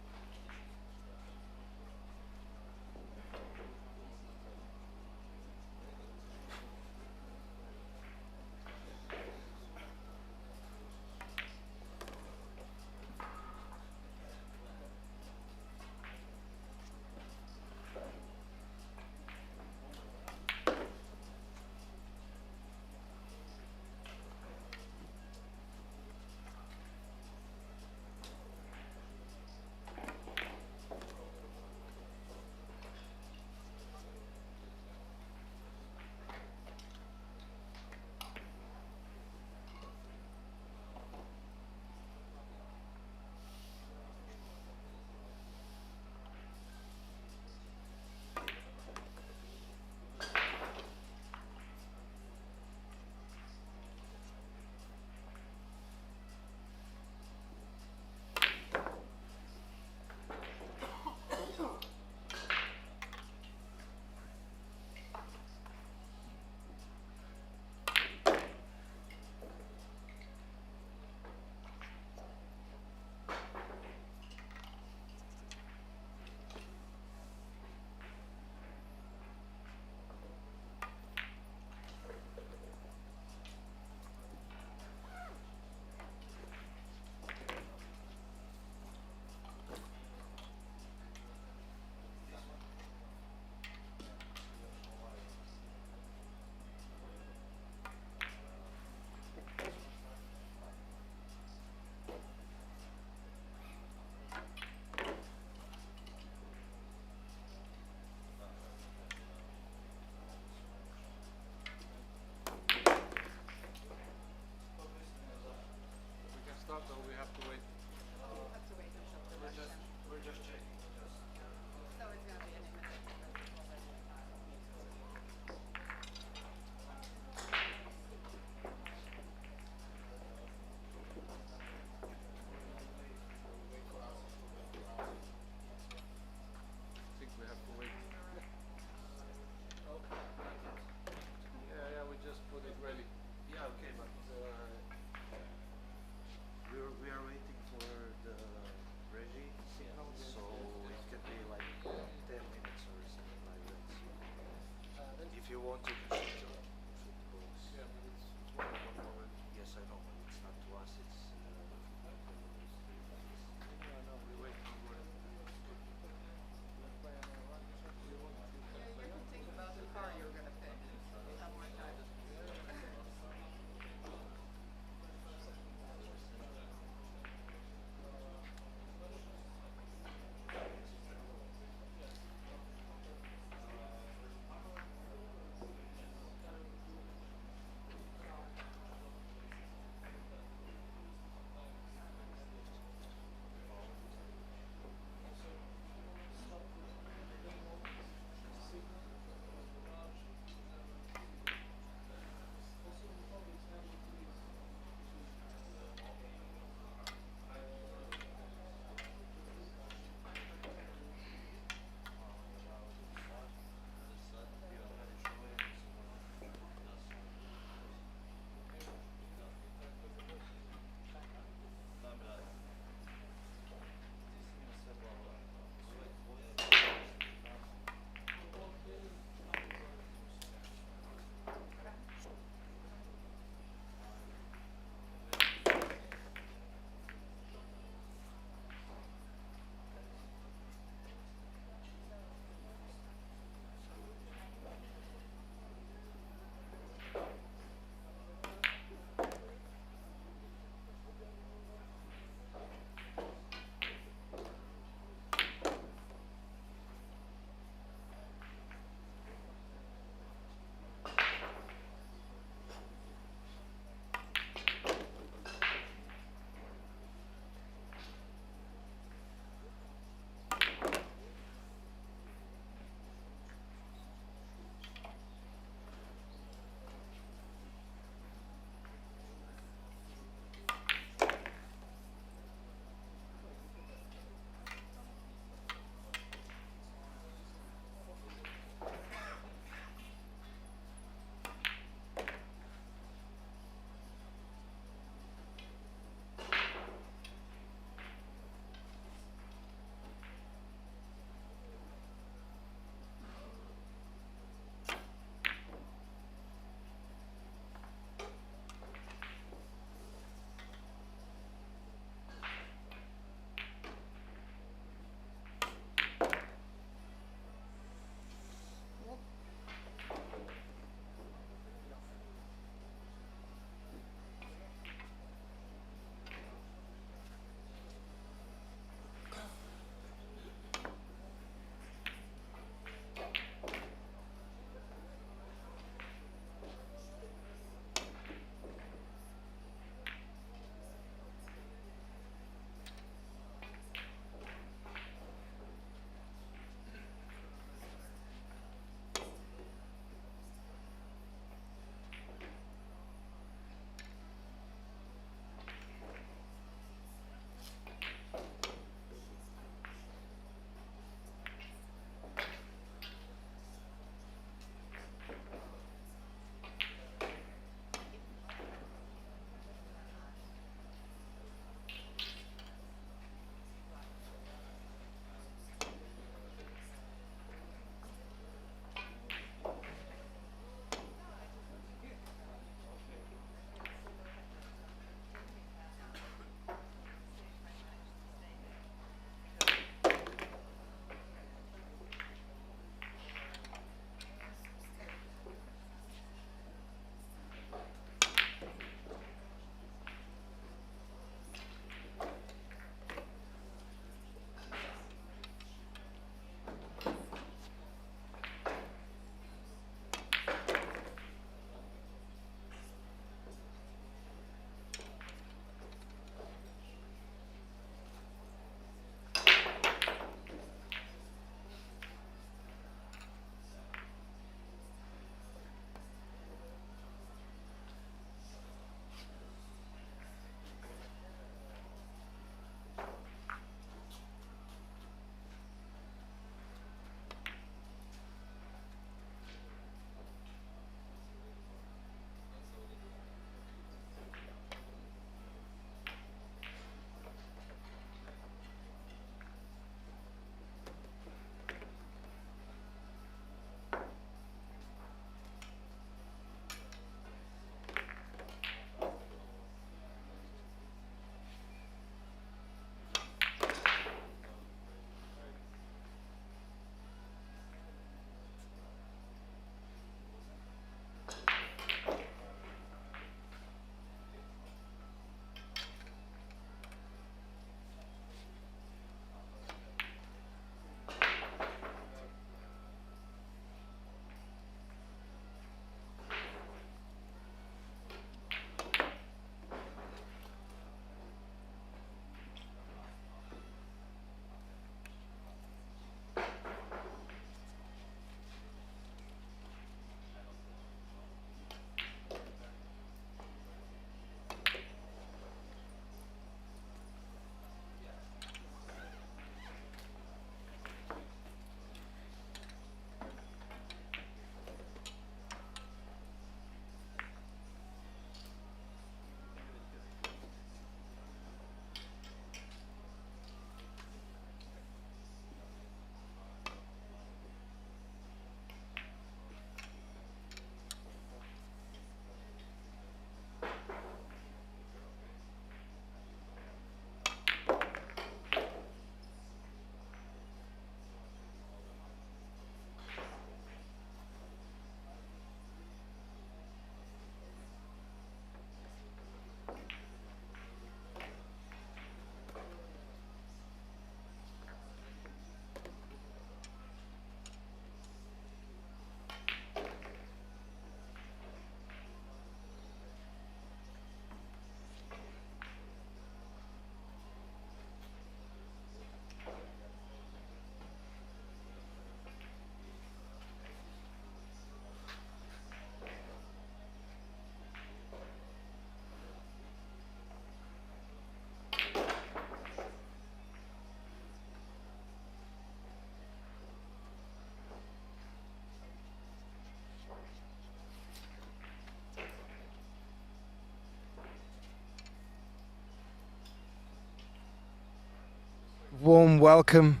warm welcome.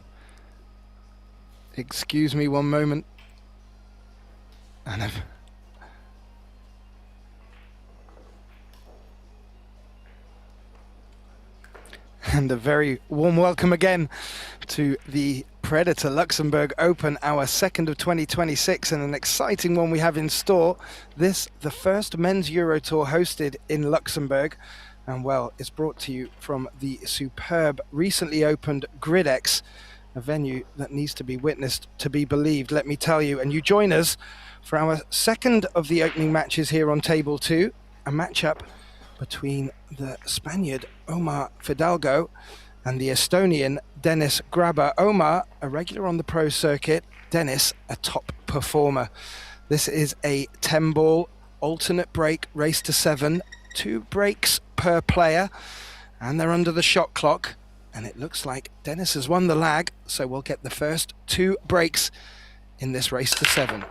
Excuse me one moment. And a very warm welcome again to the Predator Luxembourg Open, our second of 2026, and an exciting one we have in store. This, the first men's Euro Tour hosted in Luxembourg, and well, it's brought to you from the superb, recently opened GRIDX, a venue that needs to be witnessed to be believed, let me tell you. And you join us for our second of the opening matches here on table 2, a matchup between the Spaniard Omar Fidalgo and the Estonian Dennis Graber. Omar, a regular on the pro circuit, Dennis, a top performer. This is a 10-ball alternate break race to 7, 2 breaks per player, and they're under the shot clock, and it looks like Dennis has won the lag, so we'll get the first 2 breaks in this race to 7.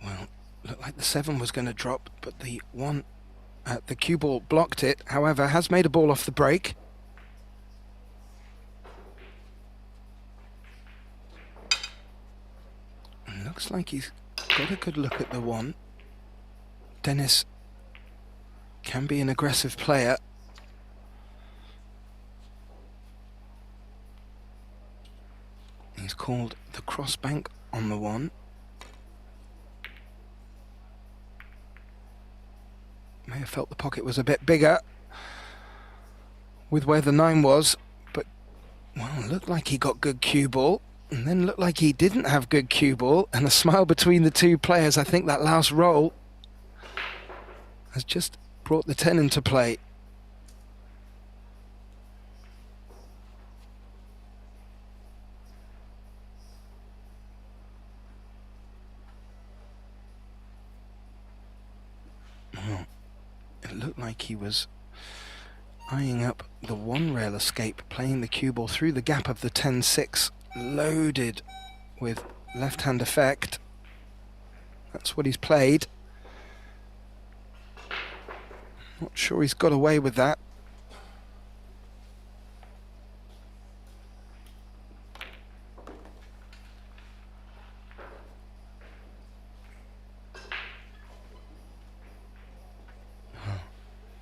Well, looked like the 7 was going to drop, but the cue ball blocked it. However, has made a ball off the break. And looks like he's got a good look at the 1. Dennis can be an aggressive player. He's called the cross bank on the 1. May have felt the pocket was a bit bigger with where the 9 was, but well, looked like he got good cue ball, and then looked like he didn't have good cue ball, and a smile between the 2 players. I think that last roll has just brought the 10 into play. Well, it looked like he was eyeing up the 1 rail escape, playing the cue ball through the gap of the 10-6, loaded with left-hand effect. That's what he's played. Not sure he's got away with that.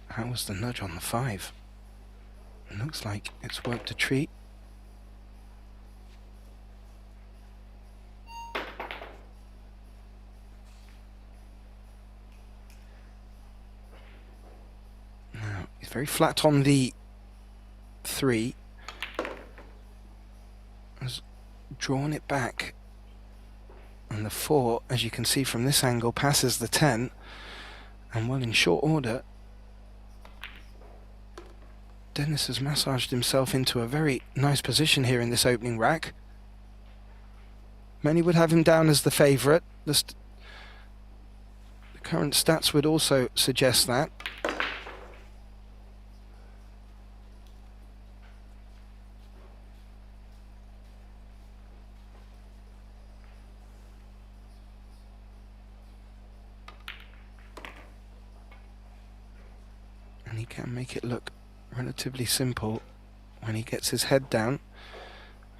How was the nudge on the 5? It looks like it's worked a treat. Now, he's very flat on the 3. Has drawn it back. And the 4, as you can see from this angle, passes the 10. And well, in short order, Dennis has massaged himself into a very nice position here in this opening rack. Many would have him down as the favourite. The current stats would also suggest that. And he can make it look relatively simple when he gets his head down.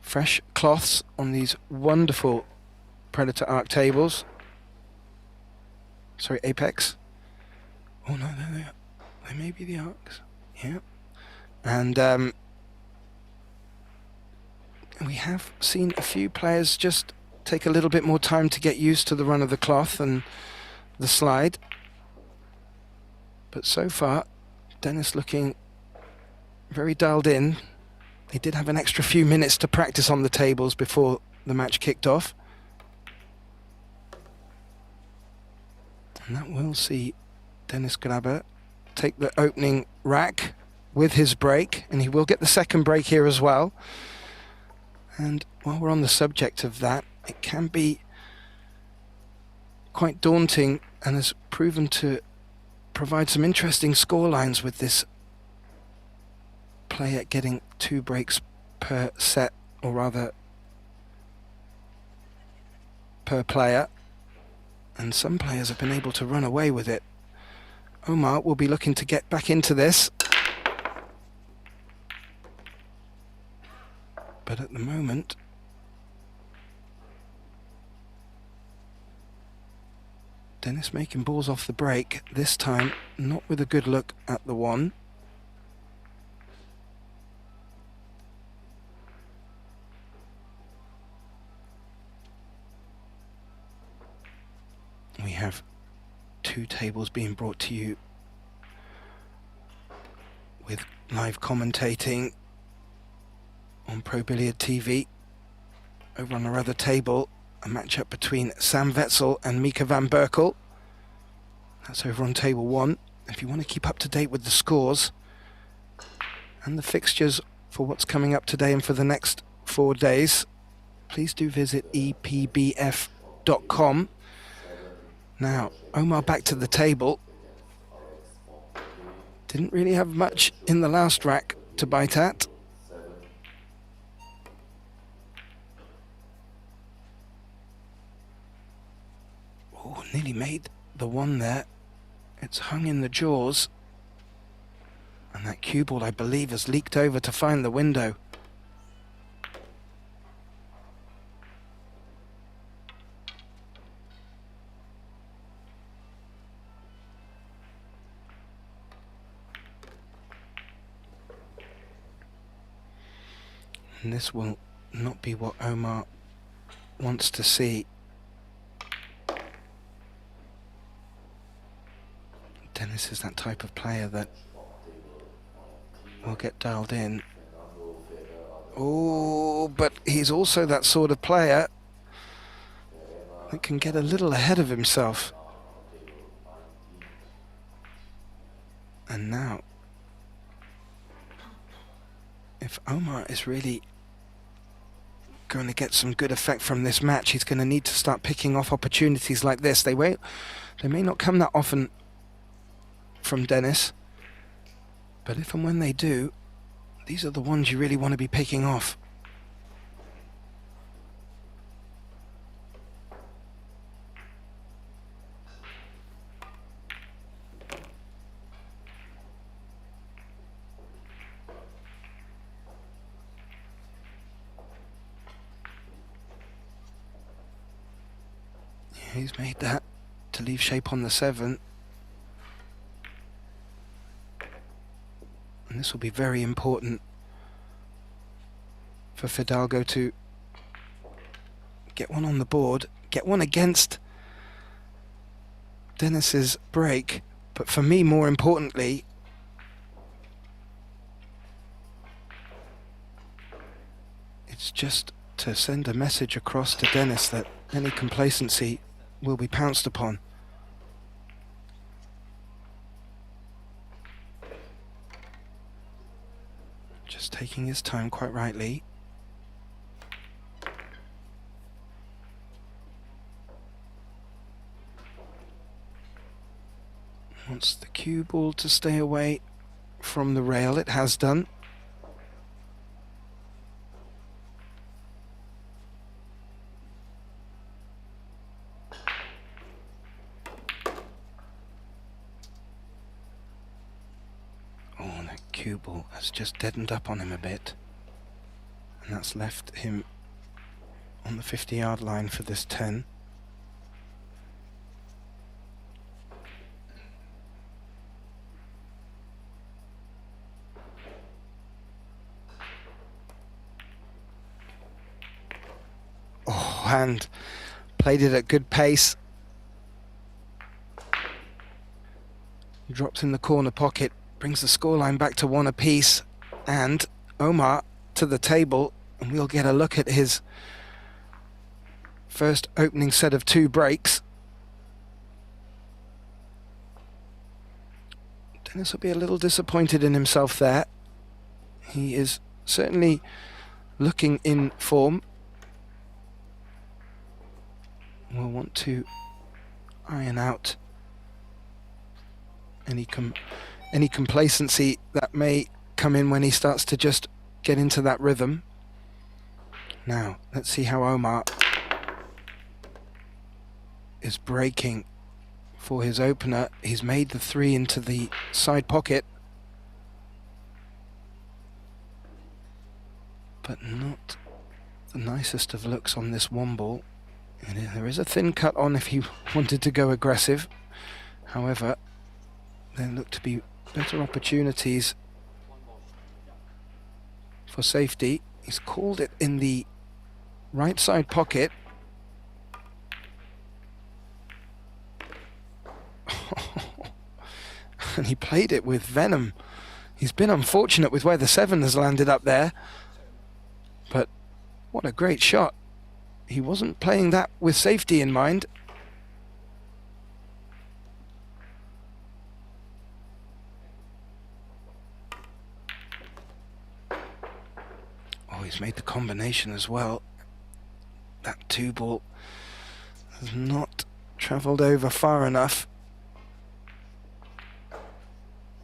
Fresh cloths on these wonderful Predator arc tables. Sorry, Apex. Oh no, they may be the arcs. Yeah. And we have seen a few players just take a little bit more time to get used to the run of the cloth and the slide. But so far, Dennis looking very dialed in. They did have an extra few minutes to practice on the tables before the match kicked off. And that will see Dennis Graber take the opening rack with his break, and he will get the second break here as well. And while we're on the subject of that, it can be quite daunting and has proven to provide some interesting score lines with this player getting 2 breaks per set, or rather per player, and some players have been able to run away with it. Omar will be looking to get back into this. But at the moment, Dennis making balls off the break, this time not with a good look at the one. We have two tables being brought to you with live commentating on Pro Billiard TV. Over on our other table, a matchup between Sam Wetzel and Mika van Berkel. That's over on table 1. If you want to keep up to date with the scores and the fixtures for what's coming up today and for the next 4 days, please do visit EPBF.com. Now, Omar back to the table. Didn't really have much in the last rack to bite at. Oh, nearly made the one there. It's hung in the jaws. And that cue ball, I believe, has leaked over to find the window. And this will not be what Omar wants to see. Dennis is that type of player that will get dialed in. Oh, but he's also that sort of player that can get a little ahead of himself. And now, if Omar is really going to get some good effect from this match, he's going to need to start picking off opportunities like this. They may not come that often from Dennis, but if and when they do, these are the ones you really want to be picking off. Yeah, he's made that to leave shape on the 7. And this will be very important for Fidalgo to get one on the board, get one against Dennis's break. But for me, more importantly, it's just to send a message across to Dennis that any complacency will be pounced upon. Just taking his time quite rightly. Wants the cue ball to stay away from the rail. It has done. Cue ball has just deadened up on him a bit, and that's left him on the 50-yard line for this 10. Oh, and played it at good pace. Drops in the corner pocket. Brings the scoreline back to 1 apiece, and Omar to the table, and we'll get a look at his first opening set of 2 breaks. Dennis will be a little disappointed in himself there. He is certainly looking in form. We'll want to iron out any complacency that may come in when he starts to just get into that rhythm. Now, let's see how Omar is breaking for his opener. He's made the 3 into the side pocket, but not the nicest of looks on this one ball. And there is a thin cut on if he wanted to go aggressive. However, there look to be better opportunities for safety. He's called it in the right side pocket. And he played it with venom. He's been unfortunate with where the 7 has landed up there, but what a great shot. He wasn't playing that with safety in mind. Oh, he's made the combination as well. That 2 ball has not travelled over far enough.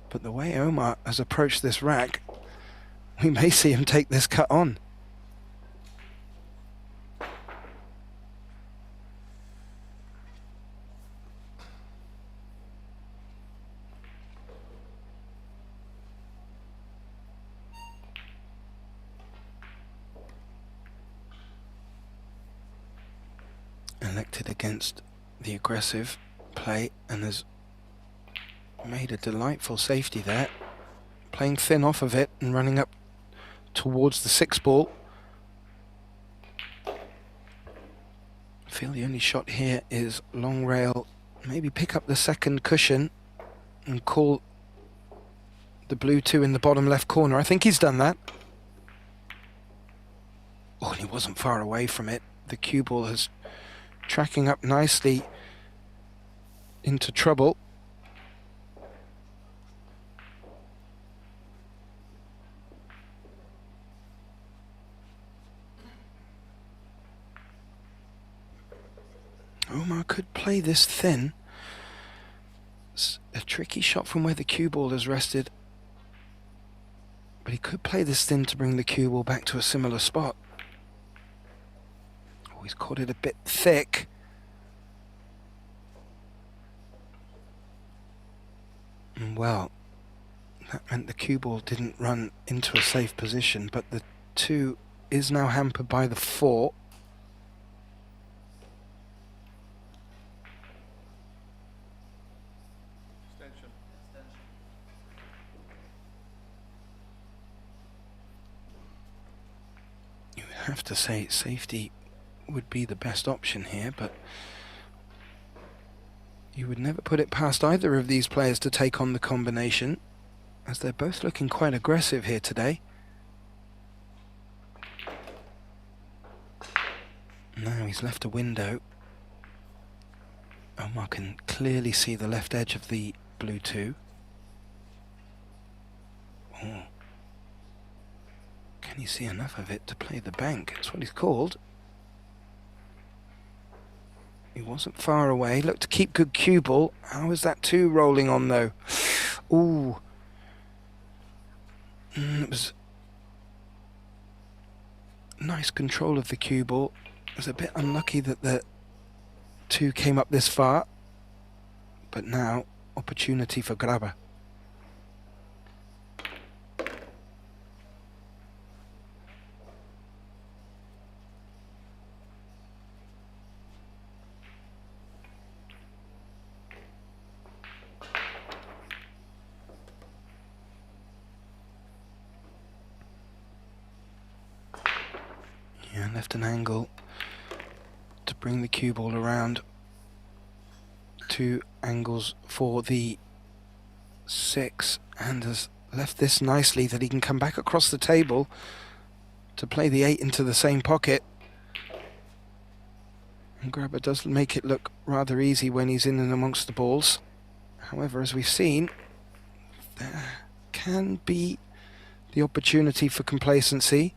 But the way Omar has approached this rack, we may see him take this cut on. Elected against the aggressive play and has made a delightful safety there, playing thin off of it and running up towards the 6 ball. I feel the only shot here is long rail, maybe pick up the 2nd cushion and call the blue 2 in the bottom left corner. I think he's done that. Oh, and he wasn't far away from it. The cue ball is tracking up nicely into trouble. Omar could play this thin. It's a tricky shot from where the cue ball has rested, but he could play this thin to bring the cue ball back to a similar spot. Oh, he's caught it a bit thick. And well, that meant the cue ball didn't run into a safe position, but the 2 is now hampered by the 4. Have to say safety would be the best option here, but you would never put it past either of these players to take on the combination, as they're both looking quite aggressive here today. Now he's left a window. Omar can clearly see the left edge of the blue 2. Oh. Can you see enough of it to play the bank? That's what he's called. He wasn't far away. Looked to keep good cue ball. How is that 2 rolling on though? Ooh. It was nice control of the cue ball. It was a bit unlucky that the 2 came up this far. But now, opportunity for grabber. Left an angle to bring the cue ball around. 2 angles for the 6, and has left this nicely that he can come back across the table to play the 8 into the same pocket. And grabber does make it look rather easy when he's in and amongst the balls. However, as we've seen, there can be the opportunity for complacency.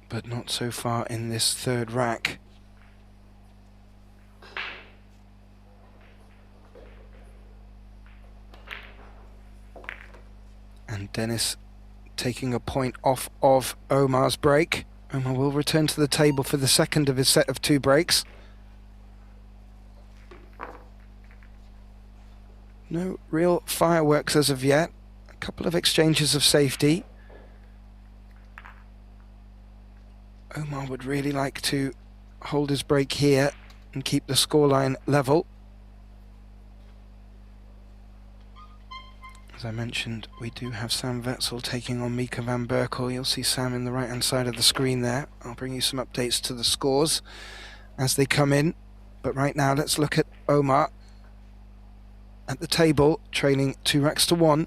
But not so far in this 3rd rack. And Dennis taking a point off of Omar's break. Omar will return to the table for the second of his set of 2 breaks. No real fireworks as of yet. A couple of exchanges of safety. Omar would really like to hold his break here and keep the scoreline level. As I mentioned, we do have Sam Wetzel taking on Mika van Berkel. You'll see Sam in the right-hand side of the screen there. I'll bring you some updates to the scores as they come in. But right now, let's look at Omar at the table, trailing 2 racks to 1.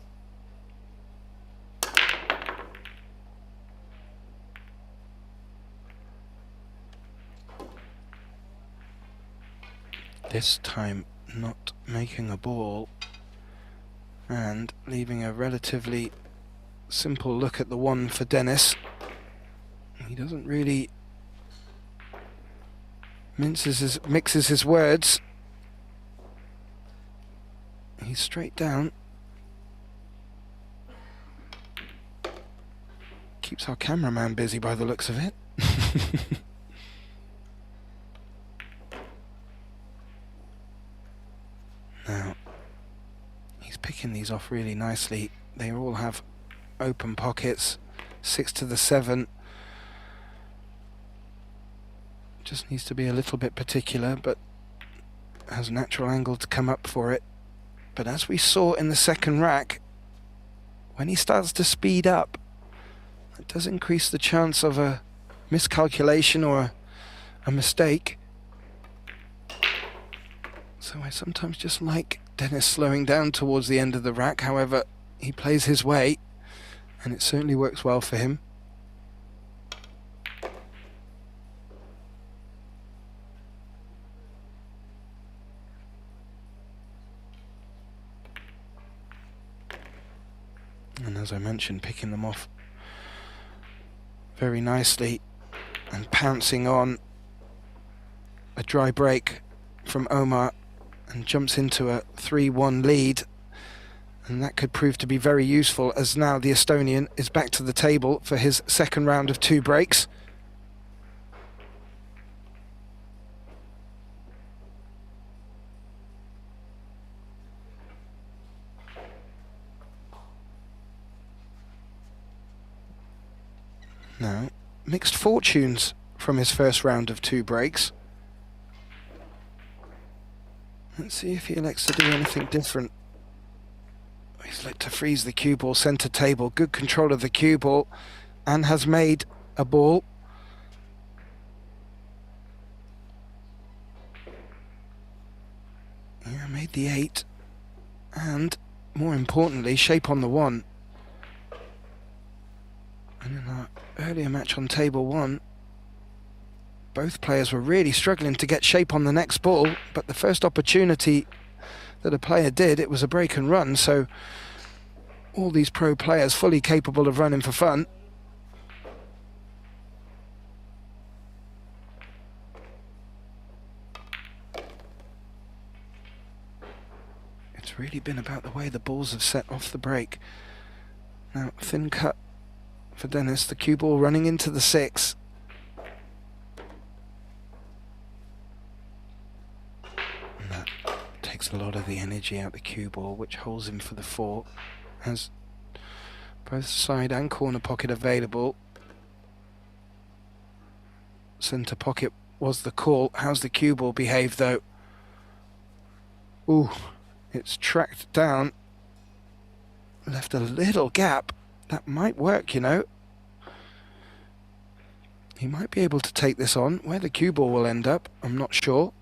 This time, not making a ball. And leaving a relatively simple look at the 1 for Dennis. He doesn't really mixes his words. He's straight down. Keeps our cameraman busy by the looks of it. Now, picking these off really nicely. They all have open pockets. 6 to the 7. Just needs to be a little bit particular, but has a natural angle to come up for it. But as we saw in the second rack, when he starts to speed up, it does increase the chance of a miscalculation or a mistake. So I sometimes just like Dennis slowing down towards the end of the rack. However, he plays his way, and it certainly works well for him. And as I mentioned, picking them off very nicely and pouncing on a dry break from Omar, and jumps into a 3-1 lead, and that could prove to be very useful, as now the Estonian is back to the table for his second round of 2 breaks. Now, mixed fortunes from his first round of 2 breaks. Let's see if he elects to do anything different. He's looked to freeze the cue ball centre table. Good control of the cue ball, and has made a ball. Yeah, made the 8. And, more importantly, shape on the 1. And in our earlier match on table 1, both players were really struggling to get shape on the next ball, but the first opportunity that a player did, it was a break and run, so all these pro players fully capable of running for fun. It's really been about the way the balls have set off the break. Now, thin cut for Dennis, the cue ball running into the 6. Takes a lot of the energy out the cue ball, which holds him for the 4. Has both side and corner pocket available. Centre pocket was the call. How's the cue ball behaved though? Ooh, it's tracked down. Left a little gap. That might work, you know. He might be able to take this on. Where the cue ball will end up, I'm not sure.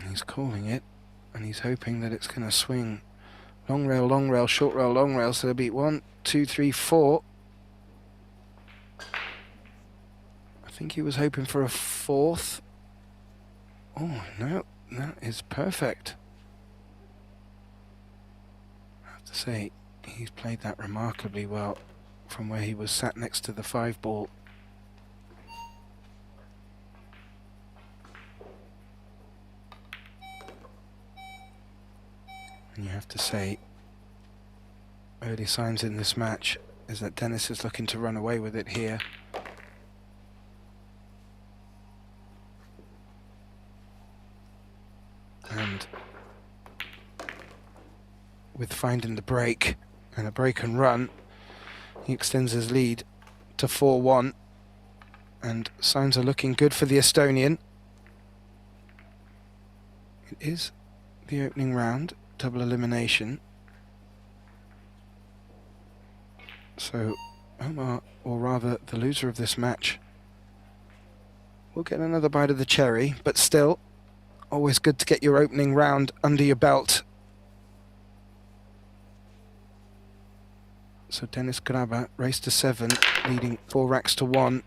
He's calling it, and he's hoping that it's going to swing. Long rail, short rail, long rail. So there'll be 1, 2, 3, 4. I think he was hoping for a 4th. Oh, no, that is perfect. I have to say, he's played that remarkably well from where he was sat next to the 5 ball. And you have to say, early signs in this match is that Dennis is looking to run away with it here. And with finding the break and a break and run, he extends his lead to 4-1, and signs are looking good for the Estonian. It is the opening round, double elimination. So Omar, or rather the loser of this match, will get another bite of the cherry, but still, always good to get your opening round under your belt. So Dennis Graba, race to 7, leading 4 racks to 1.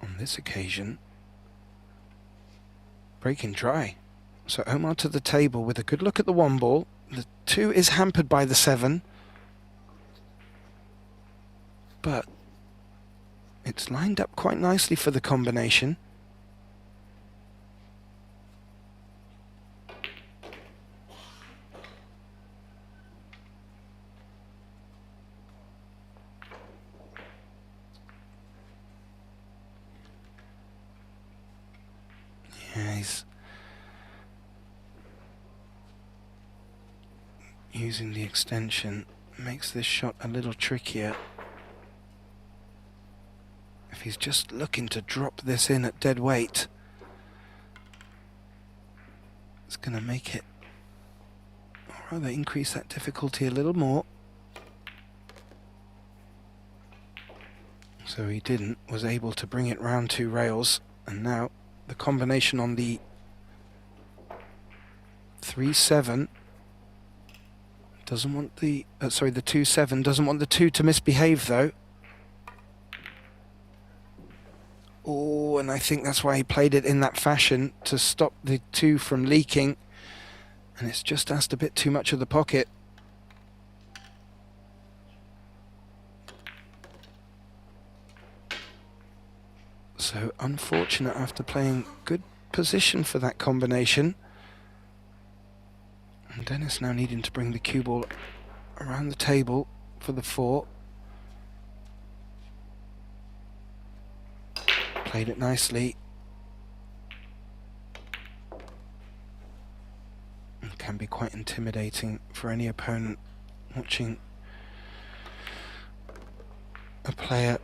On this occasion, breaking dry. So Omar to the table with a good look at the 1 ball. The 2 is hampered by the 7. But it's lined up quite nicely for the combination. Yeah, he's using the extension, makes this shot a little trickier. If he's just looking to drop this in at dead weight, it's going to make it, or rather increase that difficulty a little more. So he didn't, was able to bring it round 2 rails, and now the combination on the 3-7 doesn't want the, the 2-7 doesn't want the 2 to misbehave though. Oh, and I think that's why he played it in that fashion, to stop the 2 from leaking, and it's just asked a bit too much of the pocket. So unfortunate after playing good position for that combination. And Dennis now needing to bring the cue ball around the table for the 4. Played it nicely. It can be quite intimidating for any opponent watching a player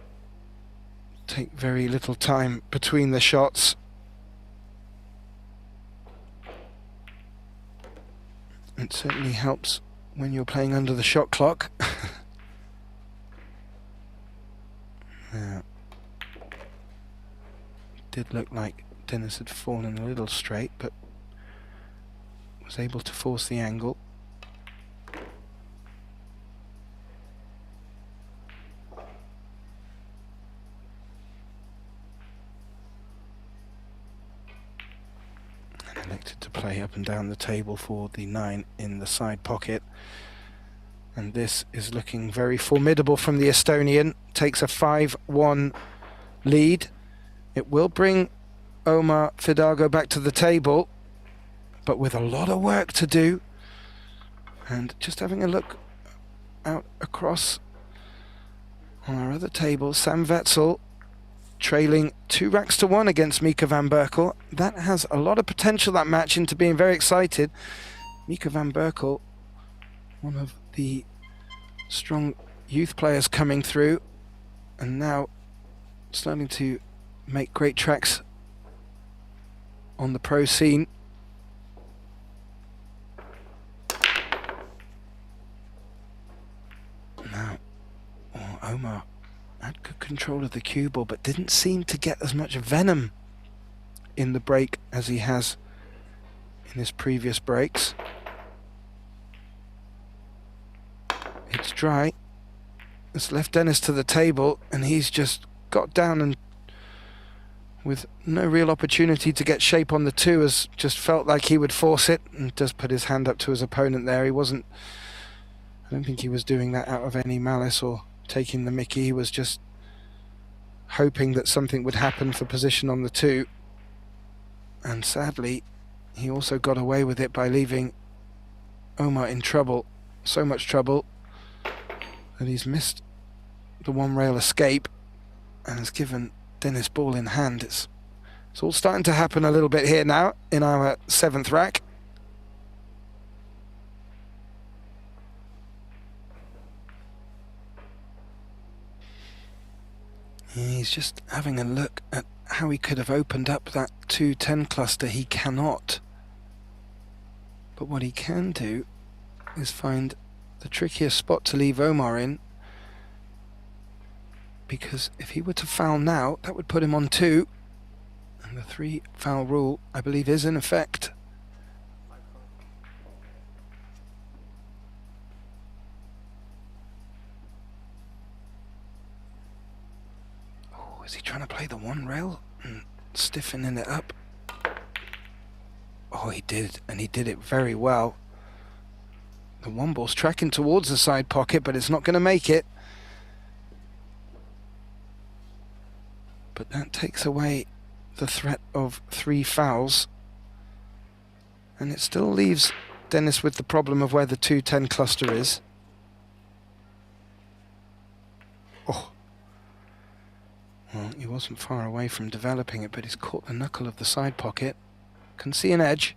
take very little time between the shots. It certainly helps when you're playing under the shot clock. Yeah. Did look like Dennis had fallen a little straight, but was able to force the angle. And elected to play up and down the table for the 9 in the side pocket. And this is looking very formidable from the Estonian. Takes a 5-1 lead. It will bring Omar Fidago back to the table, but with a lot of work to do. And just having a look out across on our other table, Sam Wetzel trailing 2 racks to 1 against Mika van Berkel. That has a lot of potential, that match, into being very excited. Mika van Berkel, one of the strong youth players coming through, and now starting to make great tracks on the pro scene. Now, Omar had good control of the cue ball, but didn't seem to get as much venom in the break as he has in his previous breaks. It's dry. It's left Dennis to the table, and he's just got down and with no real opportunity to get shape on the 2, has just felt like he would force it, and does put his hand up to his opponent there. He wasn't, I don't think he was doing that out of any malice or taking the mickey. He was just hoping that something would happen for position on the 2. And sadly, he also got away with it by leaving Omar in trouble. So much trouble that he's missed the one rail escape and has given Dennis ball in hand. It's all starting to happen a little bit here now in our 7th rack. He's just having a look at how he could have opened up that 2-10 cluster. He cannot. But what he can do is find the trickiest spot to leave Omar in, because if he were to foul now, that would put him on 2, and the 3 foul rule, I believe, is in effect. Oh, is he trying to play the 1 rail and stiffening it up? Oh, he did, and he did it very well. The 1 ball's tracking towards the side pocket, but it's not going to make it. But that takes away the threat of 3 fouls. And it still leaves Dennis with the problem of where the 2-10 cluster is. Oh. Well, he wasn't far away from developing it, but he's caught the knuckle of the side pocket. Can see an edge.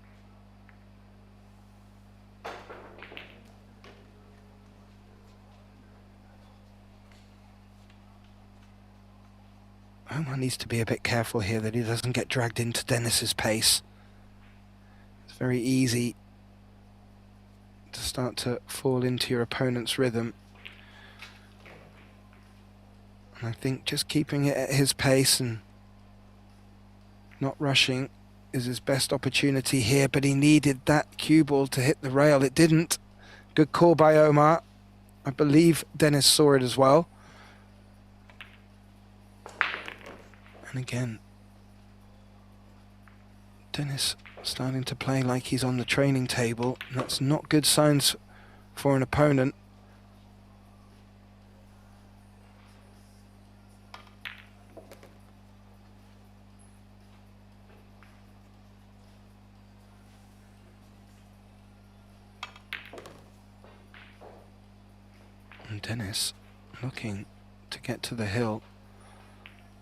Omar needs to be a bit careful here that he doesn't get dragged into Dennis's pace. It's very easy to start to fall into your opponent's rhythm. And I think just keeping it at his pace and not rushing is his best opportunity here, but he needed that cue ball to hit the rail. It didn't. Good call by Omar. I believe Dennis saw it as well. And again, Dennis starting to play like he's on the training table. And that's not good signs for an opponent. And Dennis looking to get to the hill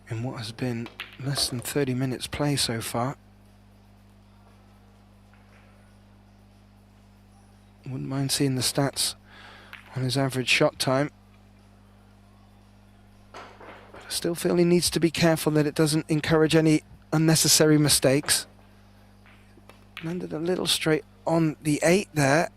in what has been less than 30 minutes play so far. Wouldn't mind seeing the stats on his average shot time. But I still feel he needs to be careful that it doesn't encourage any unnecessary mistakes. Landed a little straight on the 8 there.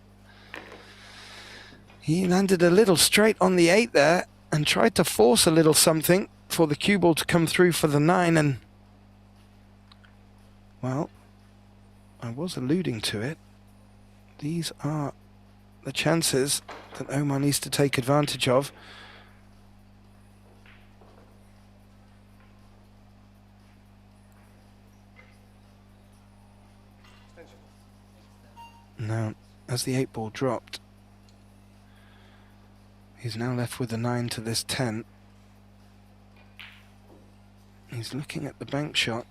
He landed a little straight on the 8 there and tried to force a little something for the cue ball to come through for the 9, and well, I was alluding to it. These are the chances that Omar needs to take advantage of. Now, as the 8 ball dropped, he's now left with a 9 to this 10. He's looking at the bank shot.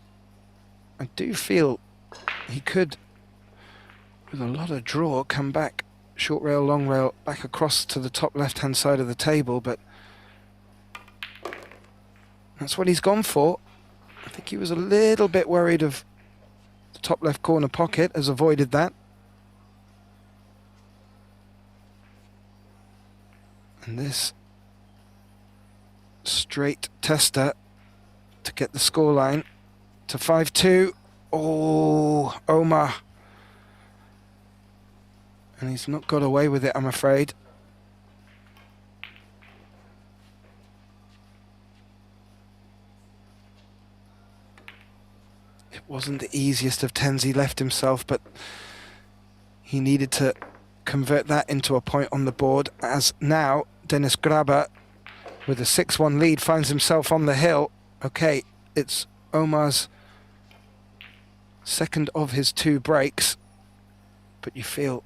I do feel he could, with a lot of draw, come back, short rail, long rail, back across to the top left-hand side of the table, but that's what he's gone for. I think he was a little bit worried of the top left corner pocket, has avoided that. And this straight tester to get the scoreline to 5-2. Oh, Omar. And he's not got away with it, I'm afraid. It wasn't the easiest of tens he left himself, but he needed to convert that into a point on the board, as now Dennis Graber, with a 6-1 lead, finds himself on the hill. Okay, it's Omar's second of his 2 breaks, but you feel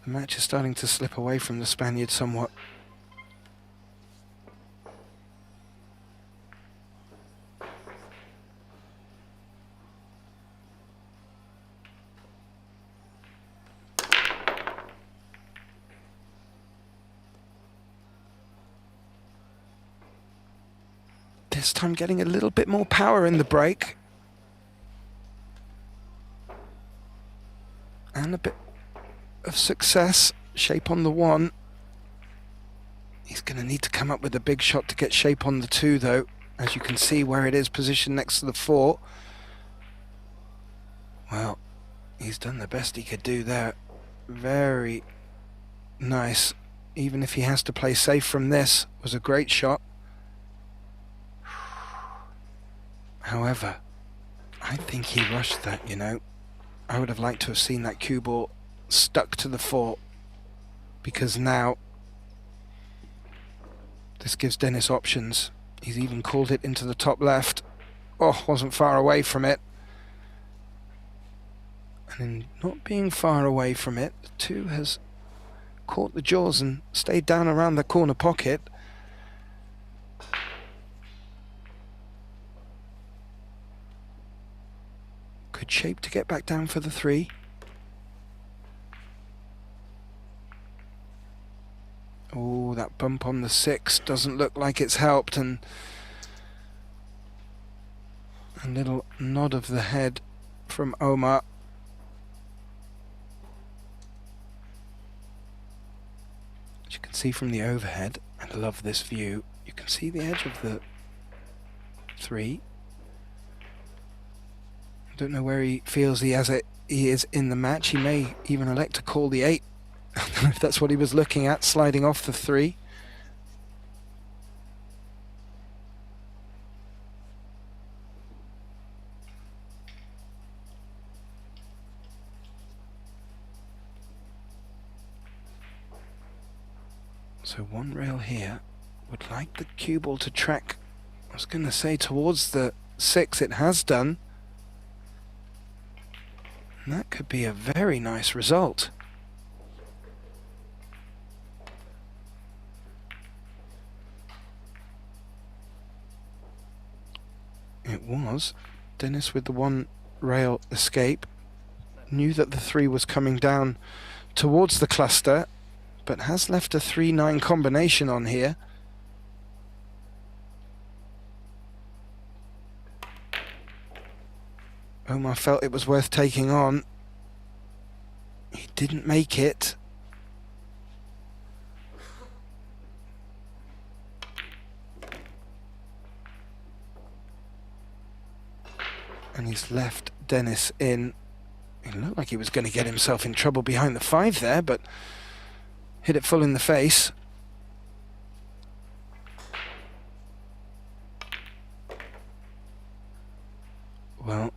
the match is starting to slip away from the Spaniard somewhat. This time getting a little bit more power in the break. And a bit of success. Shape on the 1. He's going to need to come up with a big shot to get shape on the 2, though. As you can see where it is positioned next to the 4. Well, he's done the best he could do there. Very nice. Even if he has to play safe from this, was a great shot. However, I think he rushed that, you know. I would have liked to have seen that cue ball stuck to the 4, because now this gives Dennis options. He's even called it into the top left. Oh, wasn't far away from it. And in not being far away from it, the 2 has caught the jaws and stayed down around the corner pocket. Good shape to get back down for the 3. Oh, that bump on the 6 doesn't look like it's helped, and a little nod of the head from Omar. As you can see from the overhead, and I love this view, you can see the edge of the 3. I don't know where he feels he is in the match. He may even elect to call the 8. I don't know if that's what he was looking at, sliding off the 3. So 1 rail here. Would like the cue ball to track, I was going to say towards the 6. It has done. And that could be a very nice result. It was. Dennis with the 1 rail escape. Knew that the 3 was coming down towards the cluster, but has left a 3-9 combination on here. Omar felt it was worth taking on. He didn't make it. And he's left Dennis in. It looked like he was going to get himself in trouble behind the 5 there, but hit it full in the face. Well,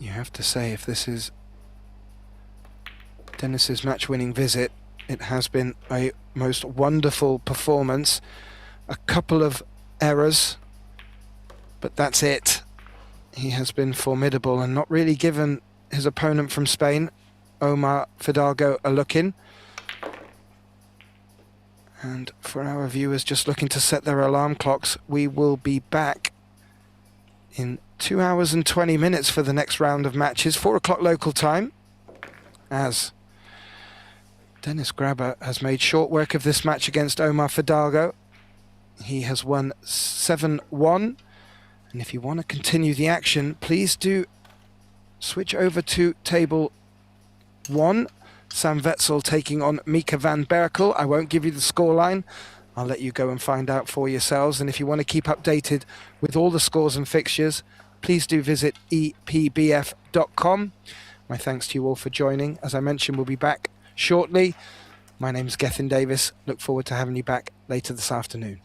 you have to say, if this is Dennis's match-winning visit, it has been a most wonderful performance. A couple of errors, but that's it. He has been formidable and not really given his opponent from Spain, Omar Fidalgo, a look in. And for our viewers just looking to set their alarm clocks, we will be back in 2 hours and 20 minutes for the next round of matches, 4 o'clock local time, as Dennis Grabber has made short work of this match against Omar Fidalgo. He has won 7-1. And if you want to continue the action, please do switch over to table 1. Sam Wetzel taking on Mika van Berkel. I won't give you the scoreline. I'll let you go and find out for yourselves. And if you want to keep updated with all the scores and fixtures, please do visit EPBF.com. My thanks to you all for joining. As I mentioned, we'll be back shortly. My name's Gethin Davis. Look forward to having you back later this afternoon.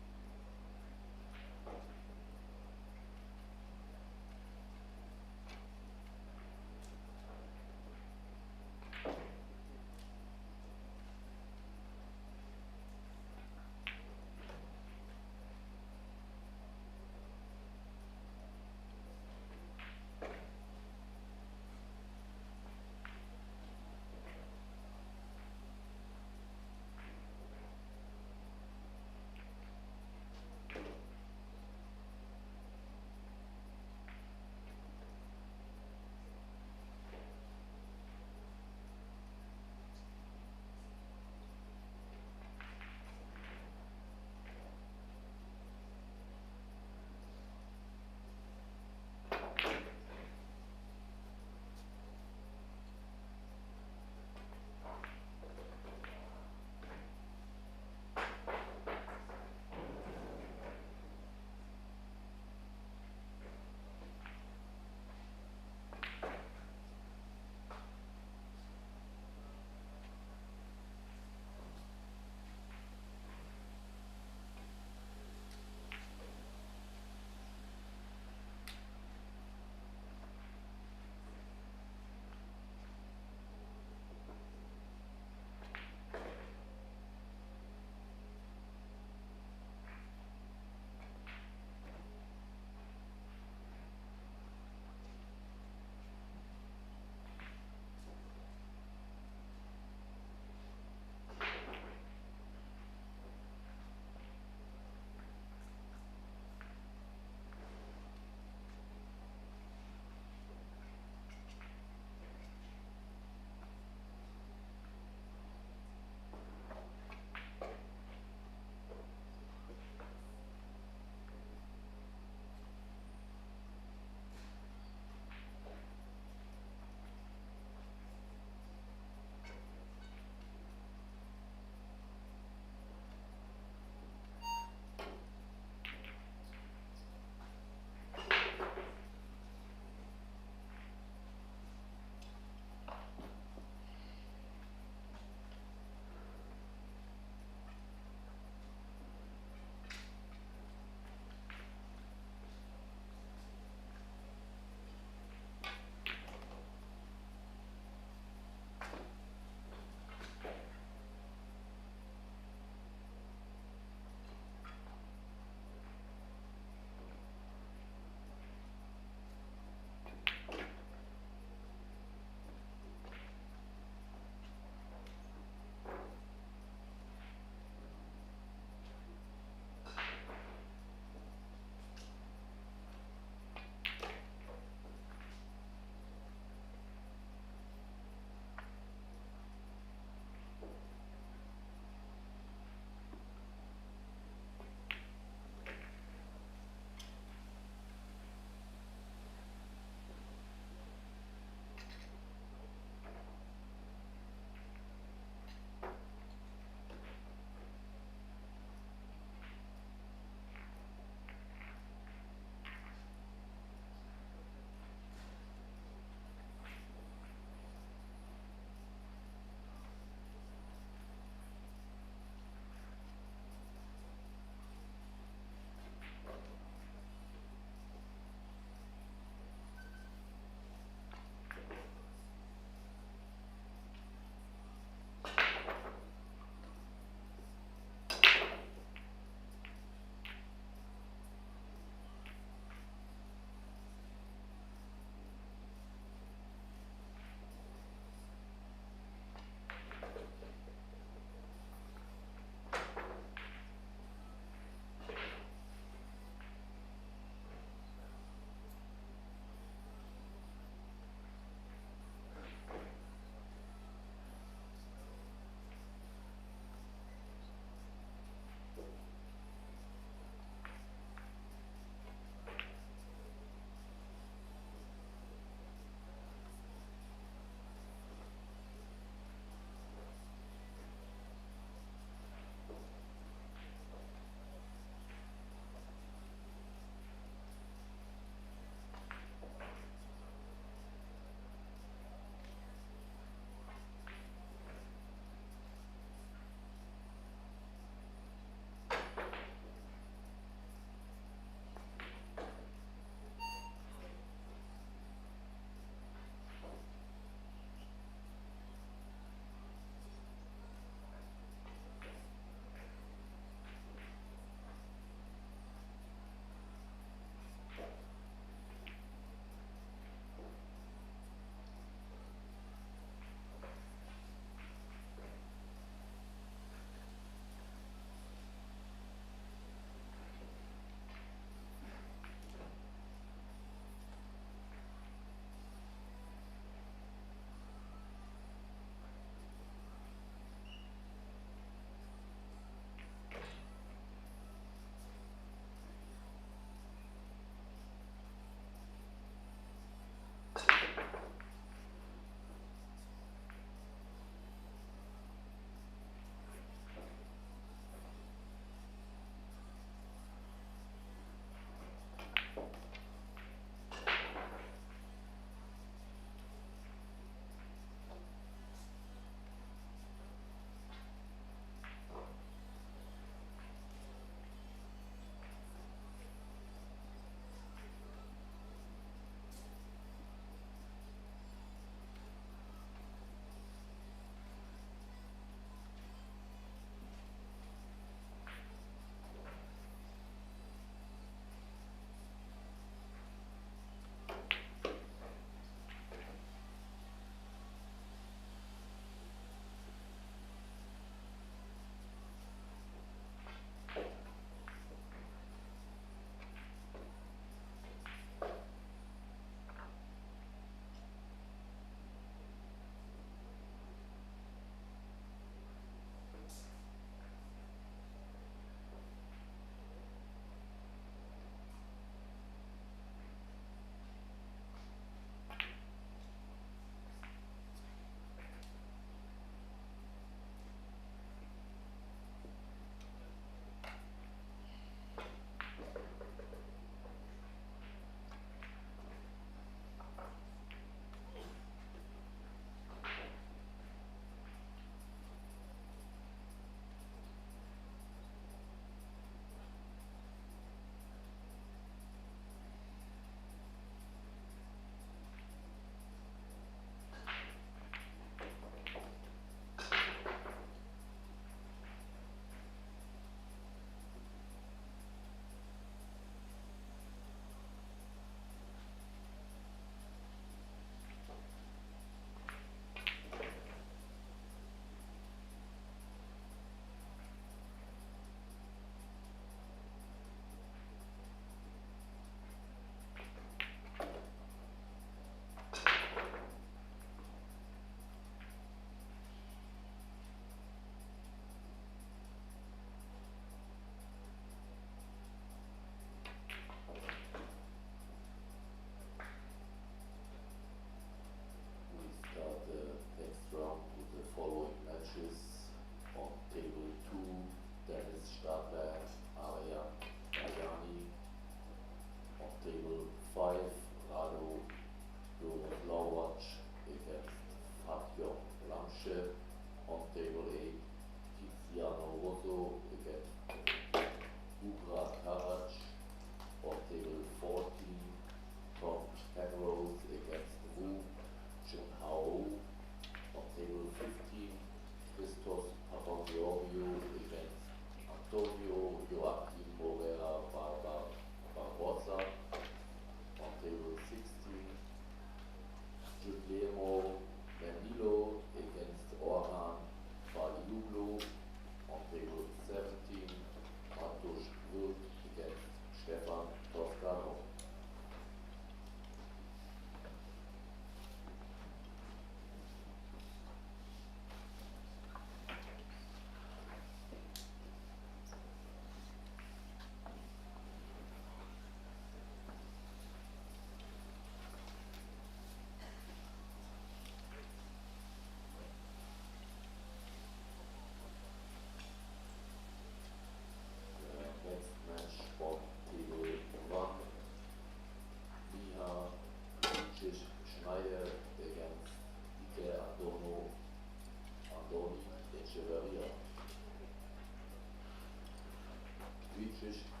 GRIDX